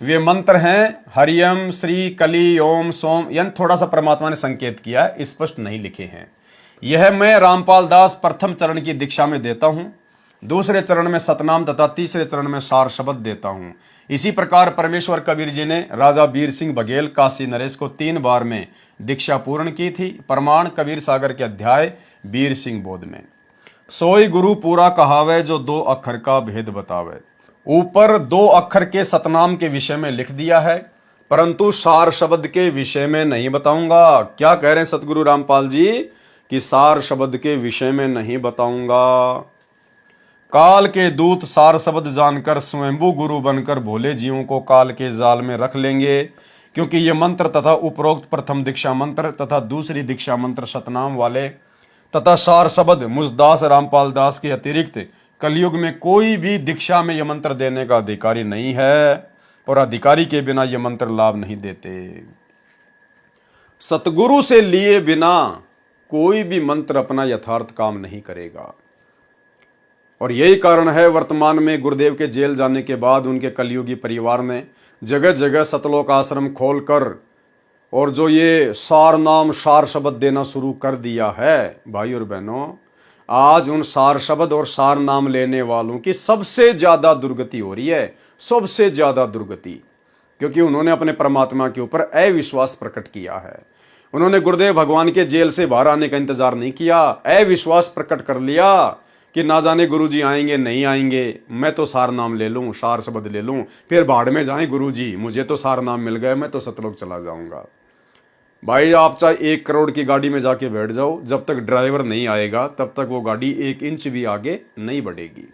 वे मंत्र हैं हरियम श्री कली ओम सोम। यानी थोड़ा सा परमात्मा ने संकेत किया है, स्पष्ट नहीं लिखे हैं। यह मैं रामपाल दास प्रथम चरण की दीक्षा में देता हूं, दूसरे चरण में सतनाम तथा तीसरे चरण में सार शब्द देता हूं। इसी प्रकार परमेश्वर कबीर जी ने राजा वीर सिंह बघेल काशी नरेश को 3 बार में दीक्षा पूर्ण की थी। प्रमाण कबीर सागर के अध्याय वीर सिंह बोध में। सोई गुरु पूरा कहावे जो 2 अक्षर का भेद बतावे। ऊपर 2 अक्षर के सतनाम के विषय में लिख दिया है, परंतु सार शब्द के विषय में नहीं बताऊंगा। क्या कह रहे हैं सतगुरु रामपाल जी कि सार शब्द के विषय में नहीं बताऊंगा। काल के दूत सार शब्द जानकर स्वयंभू गुरु बनकर भोले जीवों को काल के जाल में रख लेंगे, क्योंकि ये मंत्र तथा उपरोक्त प्रथम दीक्षा मंत्र तथा दूसरी दीक्षा मंत्र सतनाम वाले तथा सार शब्द मुझदास रामपाल दास के अतिरिक्त कलयुग में कोई भी दीक्षा में यह मंत्र देने का अधिकारी नहीं है, और अधिकारी के बिना यह मंत्र लाभ नहीं देते। सतगुरु से लिए बिना कोई भी मंत्र अपना यथार्थ काम नहीं करेगा। और यही कारण है वर्तमान में गुरुदेव के जेल जाने के बाद उनके कलयुगी परिवार ने जगह जगह सतलोक आश्रम खोलकर और जो ये सार नाम सार शब्द देना शुरू कर दिया है। भाई और बहनों, आज उन सार शब्द और सार नाम लेने वालों की सबसे ज्यादा दुर्गति हो रही है, सबसे ज्यादा दुर्गति, क्योंकि उन्होंने अपने परमात्मा के ऊपर अविश्वास प्रकट किया है। उन्होंने गुरुदेव भगवान के जेल से बाहर आने का इंतजार नहीं किया, अविश्वास प्रकट कर लिया कि ना जाने गुरुजी आएंगे नहीं आएंगे, मैं तो सार नाम ले लूं, सार शब्द ले लूं, फिर भाड़ में जाएं गुरुजी, मुझे तो सार नाम मिल गए, मैं तो सतलोक चला जाऊंगा। भाई, आप चाहे 1 करोड़ की गाड़ी में जाके बैठ जाओ, जब तक ड्राइवर नहीं आएगा तब तक वो गाड़ी 1 इंच भी आगे नहीं बढ़ेगी।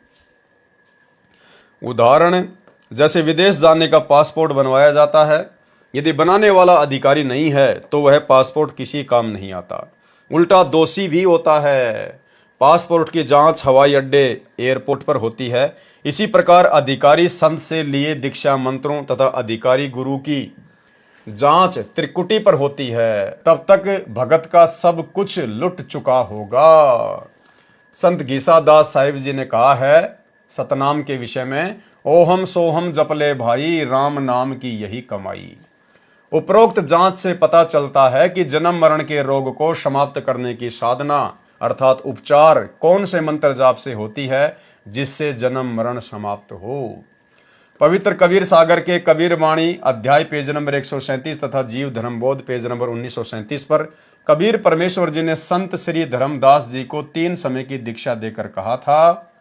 उदाहरण, जैसे विदेश जाने का पासपोर्ट बनवाया जाता है, यदि बनाने वाला अधिकारी नहीं है तो वह पासपोर्ट किसी काम नहीं आता, उल्टा दोषी भी होता है। पासपोर्ट की जांच हवाई अड्डे एयरपोर्ट पर होती है। इसी प्रकार अधिकारी संत से लिए दीक्षा मंत्रों तथा अधिकारी गुरु की जांच त्रिकुटी पर होती है। तब तक भगत का सब कुछ लुट चुका होगा। संत गीसा दास साहिब जी ने कहा है सतनाम के विषय में, ओहम सोहम जप ले भाई, राम नाम की यही कमाई। उपरोक्त जांच से पता चलता है कि जन्म मरण के रोग को समाप्त करने की साधना अर्थात उपचार कौन से मंत्र जाप से होती है जिससे जन्म मरण समाप्त हो। पवित्र कबीर सागर के कबीर वाणी अध्याय पेज नंबर 137 तथा जीव धर्मबोध पेज नंबर 1937 पर कबीर परमेश्वर जी ने संत श्री धर्मदास जी को 3 समय की दीक्षा देकर कहा था,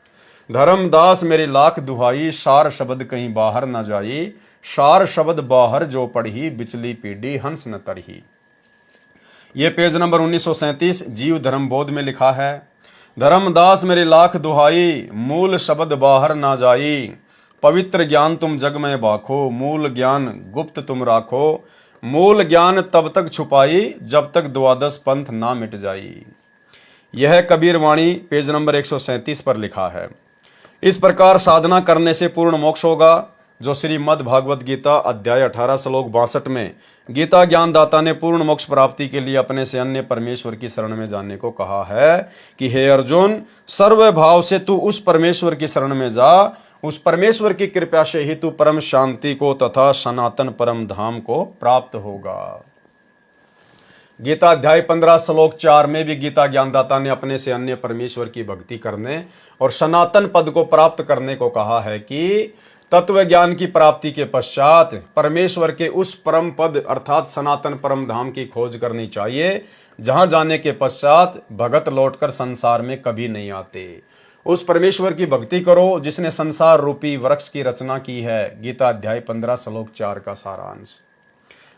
धर्मदास मेरी लाख दुहाई, सार शब्द कहीं बाहर न जाई, सार शब्द बाहर जो पढ़ी, बिचली पीढ़ी हंस न तरही। ये पेज नंबर 1937 जीव धर्मबोध में लिखा है, धर्मदास मेरी लाख दुहाई, मूल शब्द बाहर ना जाई, पवित्र ज्ञान तुम जग में बाखो, मूल ज्ञान गुप्त तुम राखो, मूल ज्ञान तब तक छुपाई जब तक द्वादश पंथ ना मिट जाई। यह कबीर वाणी पेज नंबर 137 पर लिखा है। इस प्रकार साधना करने से पूर्ण मोक्ष होगा, जो श्रीमद् भागवत गीता अध्याय 18 श्लोक 62 में गीता ज्ञानदाता ने पूर्ण मोक्ष प्राप्ति के लिए अपने से अन्य परमेश्वर की शरण में जाने को कहा है कि हे अर्जुन, सर्व भाव से तू उस परमेश्वर की शरण में जा, उस परमेश्वर की कृपा से ही तू परम शांति को तथा सनातन परम धाम को प्राप्त होगा। गीता अध्याय 15 श्लोक 4 में भी गीता ज्ञानदाता ने अपने से अन्य परमेश्वर की भक्ति करने और सनातन पद को प्राप्त करने को कहा है कि तत्व ज्ञान की प्राप्ति के पश्चात परमेश्वर के उस परम पद अर्थात सनातन परम धाम की खोज करनी चाहिए, जहां जाने के पश्चात भगत लौटकर संसार में कभी नहीं आते। उस परमेश्वर की भक्ति करो जिसने संसार रूपी वृक्ष की रचना की है। गीता अध्याय 15 श्लोक 4 का सारांश।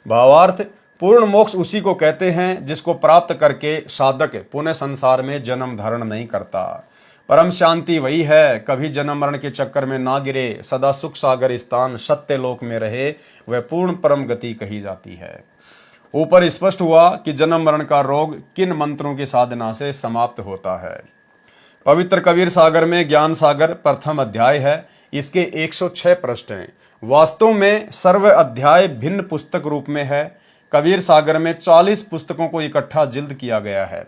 भावार्थ, पूर्ण मोक्ष उसी को कहते हैं जिसको प्राप्त करके साधक पुनः संसार में जन्म धारण नहीं करता। परम शांति वही है, कभी जन्म मरण के चक्कर में ना गिरे, सदा सुख सागर स्थान सत्य लोक में रहे, वह पूर्ण परम गति कही जाती है। ऊपर स्पष्ट हुआ कि जन्म मरण का रोग किन मंत्रों की साधना से समाप्त होता है। पवित्र कबीर सागर में ज्ञान सागर प्रथम अध्याय है। इसके 106 पृष्ठ हैं। वास्तव में सर्व अध्याय भिन्न पुस्तक रूप में है। कबीर सागर में 40 पुस्तकों को इकट्ठा जिल्द किया गया है।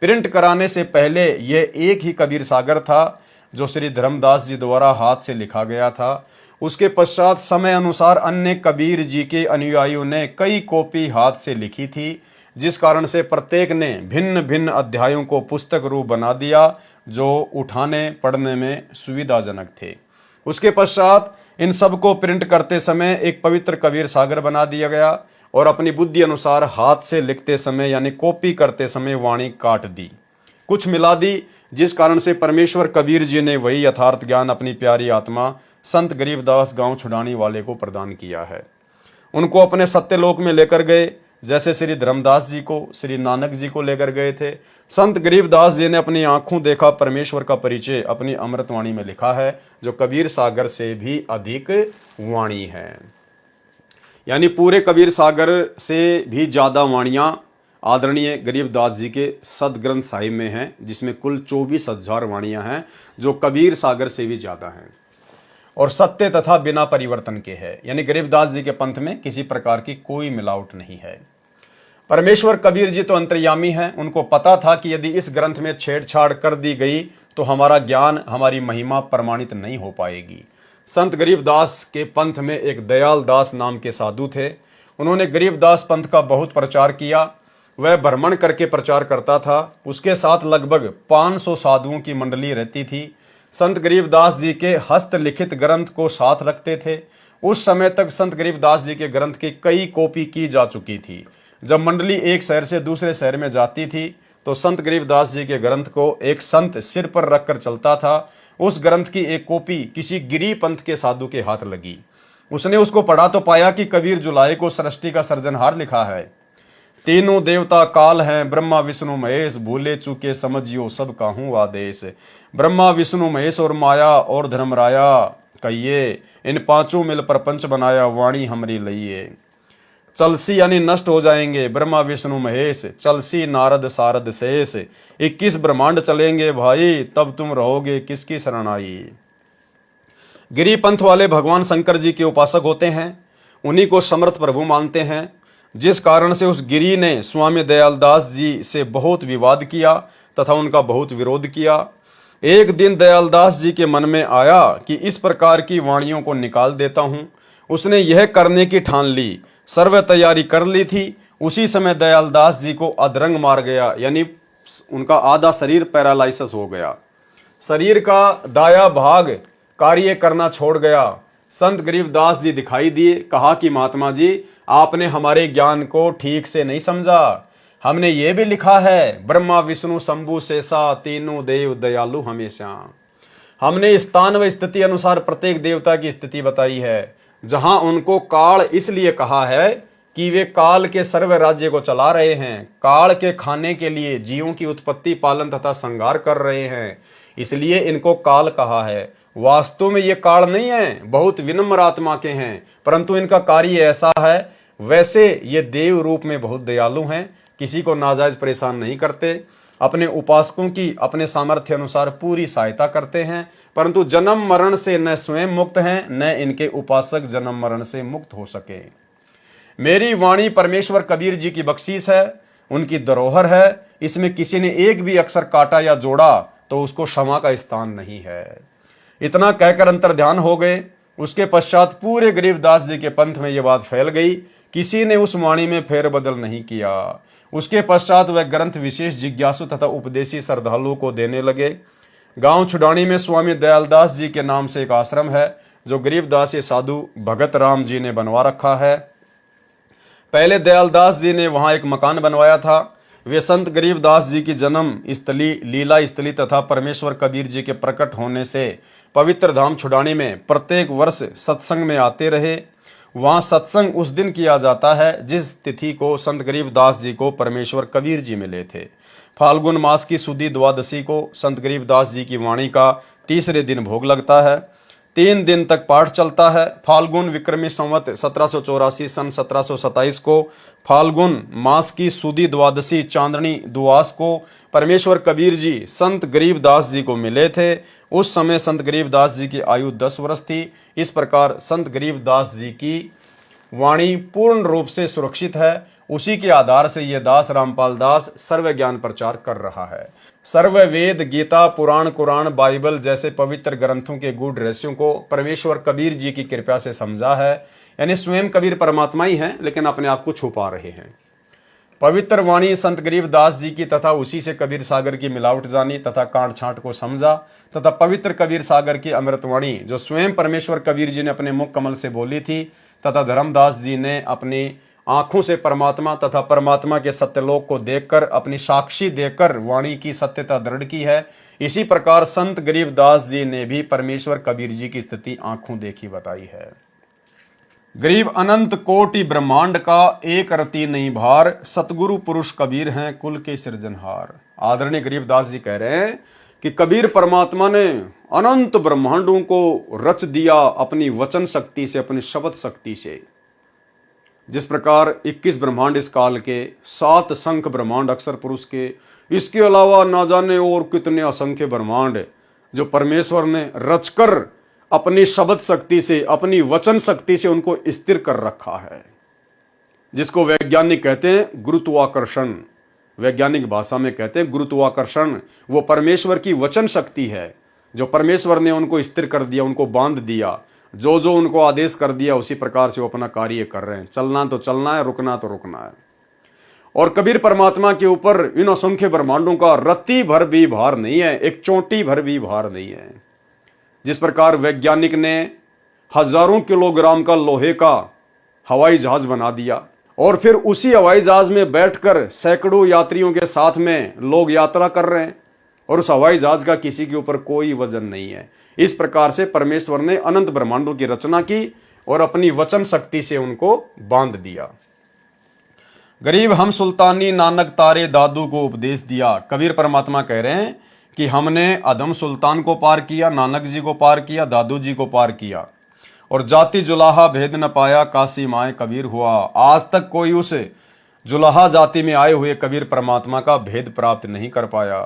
प्रिंट कराने से पहले यह एक ही कबीर सागर था जो श्री धर्मदास जी द्वारा हाथ से लिखा गया था। उसके पश्चात समय अनुसार अन्य कबीर जी के अनुयायियों ने कई कॉपी हाथ से लिखी थी, जिस कारण से प्रत्येक ने भिन्न भिन्न अध्यायों को पुस्तक रूप बना दिया जो उठाने पढ़ने में सुविधाजनक थे। उसके पश्चात इन सब को प्रिंट करते समय एक पवित्र कबीर सागर बना दिया गया और अपनी बुद्धि अनुसार हाथ से लिखते समय यानी कॉपी करते समय वाणी काट दी, कुछ मिला दी, जिस कारण से परमेश्वर कबीर जी ने वही यथार्थ ज्ञान अपनी प्यारी आत्मा संत गरीबदास गांव छुड़ाने वाले को प्रदान किया है। उनको अपने सत्यलोक में लेकर गए, जैसे श्री धर्मदास जी को श्री नानक जी को लेकर गए थे। संत गरीबदास जी ने अपनी आंखों देखा परमेश्वर का परिचय अपनी अमृतवाणी में लिखा है, जो कबीर सागर से भी अधिक वाणी है। यानी पूरे कबीर सागर से भी ज्यादा वाणियां आदरणीय गरीबदास जी के सदग्रंथ साहिब में हैं, जिसमें कुल 24,000 वाणियां हैं, जो कबीर सागर से भी ज्यादा हैं और सत्य तथा बिना परिवर्तन के है। यानी गरीबदास जी के पंथ में किसी प्रकार की कोई मिलावट नहीं है। परमेश्वर कबीर जी तो अंतर्यामी हैं। उनको पता था कि यदि इस ग्रंथ में छेड़छाड़ कर दी गई तो हमारा ज्ञान, हमारी महिमा प्रमाणित नहीं हो पाएगी। संत गरीबदास के पंथ में एक दयाल दास नाम के साधु थे। उन्होंने गरीबदास पंथ का बहुत प्रचार किया। वह भ्रमण करके प्रचार करता था। उसके साथ लगभग 500 साधुओं की मंडली रहती थी। संत गरीबदास जी के हस्तलिखित ग्रंथ को साथ रखते थे। उस समय तक संत गरीबदास जी के ग्रंथ की कई कॉपी की जा चुकी थी। जब मंडली एक शहर से दूसरे शहर में जाती थी तो संत गरीबदास जी के ग्रंथ को एक संत सिर पर रखकर चलता था। उस ग्रंथ की एक कॉपी किसी गिरी पंथ के साधु के हाथ लगी। उसने उसको पढ़ा तो पाया कि कबीर जुलाई को सृष्टि का सृजनहार लिखा है। तीनों देवता काल हैं, ब्रह्मा विष्णु महेश, भूले चूके समझियो सब काहू आदेश। ब्रह्मा विष्णु महेश और माया और धर्मराया कहिए, इन पांचों मिल प्रपंच बनाया, वाणी हमरी लइए। चलसी यानी नष्ट हो जाएंगे ब्रह्मा विष्णु महेश, चलसी नारद सारद शेष। 21 ब्रह्मांड चलेंगे भाई, तब तुम रहोगे किसकी शरण आई। गिरी पंथ वाले भगवान शंकर जी के उपासक होते हैं। उन्हीं को समर्थ प्रभु मानते हैं, जिस कारण से उस गिरी ने स्वामी दयालदास जी से बहुत विवाद किया तथा उनका बहुत विरोध किया। एक दिन दयालदास जी के मन में आया कि इस प्रकार की वाणियों को निकाल देता हूं। उसने यह करने की ठान ली, सर्व तैयारी कर ली थी। उसी समय दयालदास जी को अधरंग मार गया, यानी उनका आधा शरीर पैरालाइसिस हो गया। शरीर का दाया भाग कार्य करना छोड़ गया। संत गरीबदास जी दिखाई दिए। कहा कि महात्मा जी, आपने हमारे ज्ञान को ठीक से नहीं समझा। हमने ये भी लिखा है, ब्रह्मा विष्णु शंभु शेषा तीनों देव दयालु हमेशा। हमने स्थान व स्थिति अनुसार प्रत्येक देवता की स्थिति बताई है। जहां उनको काल इसलिए कहा है कि वे काल के सर्व राज्य को चला रहे हैं, काल के खाने के लिए जीवों की उत्पत्ति, पालन तथा संहार कर रहे हैं, इसलिए इनको काल कहा है। वास्तव में ये काल नहीं है, बहुत विनम्र आत्मा के हैं, परंतु इनका कार्य ऐसा है। वैसे ये देव रूप में बहुत दयालु हैं, किसी को नाजायज परेशान नहीं करते, अपने उपासकों की अपने सामर्थ्य अनुसार पूरी सहायता करते हैं, परंतु जन्म मरण से न स्वयं मुक्त हैं, न इनके उपासक जन्म मरण से मुक्त हो सके। मेरी वाणी परमेश्वर कबीर जी की बख्शीश है, उनकी धरोहर है। इसमें किसी ने एक भी अक्षर काटा या जोड़ा तो उसको क्षमा का स्थान नहीं है। इतना कहकर अंतर ध्यान हो गए। उसके पश्चात पूरे गरीबदास जी के पंथ में यह बात फैल गई। किसी ने उस वाणी में फेरबदल नहीं किया। उसके पश्चात वह ग्रंथ विशेष जिज्ञासु तथा उपदेशी श्रद्धालुओं को देने लगे। गांव छुडानी में स्वामी दयालदास जी के नाम से एक आश्रम है, जो गरीबदास ये साधु भगत राम जी ने बनवा रखा है। पहले दयालदास जी ने वहां एक मकान बनवाया था। वे संत गरीबदास जी की जन्म स्थली, लीला स्थली तथा परमेश्वर कबीर जी के प्रकट होने से पवित्र धाम छुडानी में प्रत्येक वर्ष सत्संग में आते रहे। वहां सत्संग उस दिन किया जाता है जिस तिथि को संत गरीबदास जी को परमेश्वर कबीर जी मिले थे। फाल्गुन मास की सुदी द्वादशी को संत गरीबदास जी की वाणी का तीसरे दिन भोग लगता है। 3 दिन तक पाठ चलता है। फाल्गुन विक्रमी संवत 1784 सन 1727 को फाल्गुन मास की सुदी द्वादशी चांदनी दुआस को परमेश्वर कबीर जी संत गरीबदास जी को मिले थे। उस समय संत गरीबदास जी की आयु 10 वर्ष थी। इस प्रकार संत गरीबदास जी की वाणी पूर्ण रूप से सुरक्षित है। उसी के आधार से यह दास रामपाल दास सर्व ज्ञान प्रचार कर रहा है। सर्व वेद, गीता, पुराण, कुरान, बाइबल जैसे पवित्र ग्रंथों के गूढ़ रहस्यों को परमेश्वर कबीर जी की कृपा से समझा है। यानी स्वयं कबीर परमात्मा ही हैं, लेकिन अपने आप को छुपा रहे हैं। पवित्र वाणी संत गरीबदास जी की तथा उसी से कबीर सागर की मिलावट जानी तथा कांट छांट को समझा तथा पवित्र कबीर सागर की अमृतवाणी जो स्वयं परमेश्वर कबीर जी ने अपने मुख कमल से बोली थी तथा धर्मदास जी ने अपनी आंखों से परमात्मा तथा परमात्मा के सत्यलोक को देखकर अपनी साक्षी देकर वाणी की सत्यता दृढ़ की है। इसी प्रकार संत गरीबदास जी ने भी परमेश्वर कबीर जी की स्थिति आंखों देखी बताई है। गरीब अनंत कोटि ब्रह्मांड का एक रति नहीं भार, सतगुरु पुरुष कबीर हैं कुल के सृजनहार। आदरणीय गरीबदास जी कह रहे हैं कि कबीर परमात्मा ने अनंत ब्रह्मांडों को रच दिया अपनी वचन शक्ति से, अपनी शब्द शक्ति से। जिस प्रकार 21 ब्रह्मांड इस काल के, 7 शंख ब्रह्मांड अक्षर पुरुष के, इसके अलावा ना जाने और कितने असंख्य ब्रह्मांड जो परमेश्वर ने रचकर अपनी शब्द शक्ति से, अपनी वचन शक्ति से उनको स्थिर कर रखा है, जिसको वैज्ञानिक कहते हैं गुरुत्वाकर्षण। वैज्ञानिक भाषा में कहते हैं गुरुत्वाकर्षण। वो परमेश्वर की वचन शक्ति है जो परमेश्वर ने उनको स्थिर कर दिया, उनको बांध दिया। जो जो उनको आदेश कर दिया उसी प्रकार से वो अपना कार्य कर रहे हैं। चलना तो चलना है, रुकना तो रुकना है। और कबीर परमात्मा के ऊपर इन असंख्य ब्रह्मांडों का रत्ती भर भी भार नहीं है, एक चोटी भर भी भार नहीं है। जिस प्रकार वैज्ञानिक ने हजारों किलोग्राम का लोहे का हवाई जहाज बना दिया और फिर उसी हवाई जहाज में बैठकर सैकड़ों यात्रियों के साथ में लोग यात्रा कर रहे हैं और उस हवाई जहाज का किसी के ऊपर कोई वजन नहीं है। इस प्रकार से परमेश्वर ने अनंत ब्रह्मांडों की रचना की और अपनी वचन शक्ति से उनको बांध दिया। गरीब हम सुल्तानी नानक तारे दादू को उपदेश दिया। कबीर परमात्मा कह रहे हैं कि हमने अदम सुल्तान को पार किया, नानक जी को पार किया, दादू जी को पार किया और जाति जुलाहा भेद न पाया, काशी माए कबीर हुआ। आज तक कोई उस जुलाहा जाति में आए हुए कबीर परमात्मा का भेद प्राप्त नहीं कर पाया।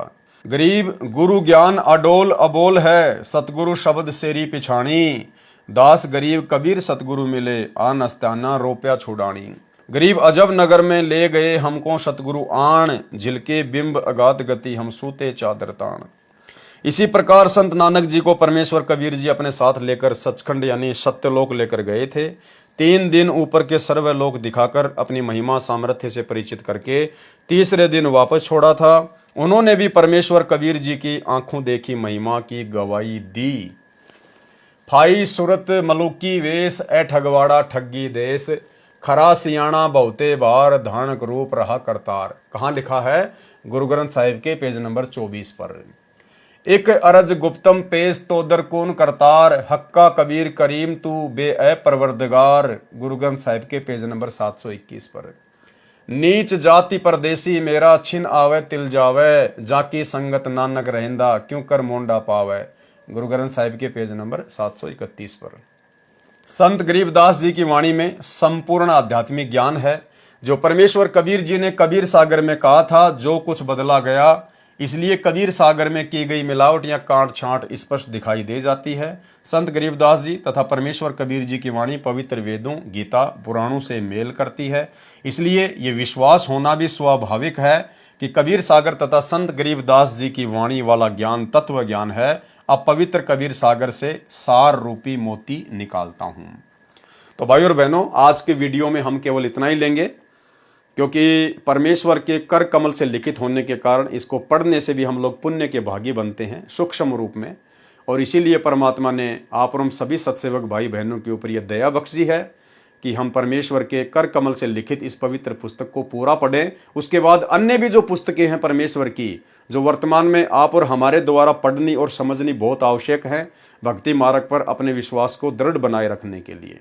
गरीब गुरु ज्ञान अडोल अबोल है, सतगुरु शब्द सेरी पिछाणी। दास गरीब कबीर सतगुरु मिले, आन अस्ताना रोप्या छुड़ानी। गरीब अजब नगर में ले गए हमको सतगुरु आण, झिलके बिंब अगात गति हम सूते चादर ताण। इसी प्रकार संत नानक जी को परमेश्वर कबीर जी अपने साथ लेकर सचखंड यानी सत्यलोक लेकर गए थे। 3 दिन ऊपर के सर्वलोक दिखाकर अपनी महिमा सामर्थ्य से परिचित करके तीसरे दिन वापस छोड़ा था। उन्होंने भी परमेश्वर कबीर जी की आंखों देखी महिमा की गवाही दी। फाई सुरत मलुकी वेश ए ठगवाड़ा ठगी देश, खरा सियाणा बहुते बार धानक रूप रहा करतार। कहाँ लिखा है? गुरु ग्रंथ साहिब के पेज नंबर 24 पर। एक अरज गुप्तम पेश तो दरकून करतार, हक्का कबीर करीम तू बे ए परवरदिगार। गुरु ग्रंथ साहिब के पेज नंबर 721 पर। नीच जाति परदेसी मेरा छिन आवे तिल जावे, जाकी संगत नानक रहंदा क्यों कर मोंडा पावे। गुरु ग्रंथ साहिब के पेज नंबर 731 पर। संत गरीबदास जी की वाणी में संपूर्ण आध्यात्मिक ज्ञान है, जो परमेश्वर कबीर जी ने कबीर सागर में कहा था, जो कुछ बदला गया। इसलिए कबीर सागर में की गई मिलावट या काट छांट स्पष्ट दिखाई दे जाती है। संत गरीबदास जी तथा परमेश्वर कबीर जी की वाणी पवित्र वेदों, गीता, पुराणों से मेल करती है। इसलिए ये विश्वास होना भी स्वाभाविक है कि कबीर सागर तथा संत गरीबदास जी की वाणी वाला ज्ञान तत्व ज्ञान है। अब पवित्र कबीर सागर से सार रूपी मोती निकालता हूं। तो भाई और बहनों, आज के वीडियो में हम केवल इतना ही लेंगे, क्योंकि परमेश्वर के कर कमल से लिखित होने के कारण इसको पढ़ने से भी हम लोग पुण्य के भागी बनते हैं सूक्ष्म रूप में। और इसीलिए परमात्मा ने आप और हम सभी सत्सेवक भाई बहनों के ऊपर यह दया बख्शी है कि हम परमेश्वर के कर कमल से लिखित इस पवित्र पुस्तक को पूरा पढ़ें। उसके बाद अन्य भी जो पुस्तकें हैं परमेश्वर की, जो वर्तमान में आप और हमारे द्वारा पढ़नी और समझनी बहुत आवश्यक है भक्ति मार्ग पर अपने विश्वास को दृढ़ बनाए रखने के लिए।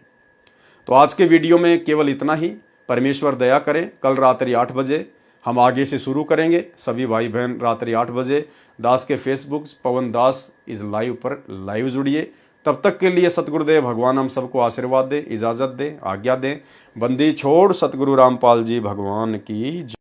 तो आज के वीडियो में केवल इतना ही। परमेश्वर दया करें, कल रात्रि 8 बजे हम आगे से शुरू करेंगे। सभी भाई बहन रात्रि 8 बजे दास के फेसबुक पवन दास इस लाइव पर लाइव जुड़िए। तब तक के लिए सतगुरुदेव भगवान हम सबको आशीर्वाद दे, इजाज़त दे, आज्ञा दें। बंदी छोड़ सतगुरु रामपाल जी भगवान की।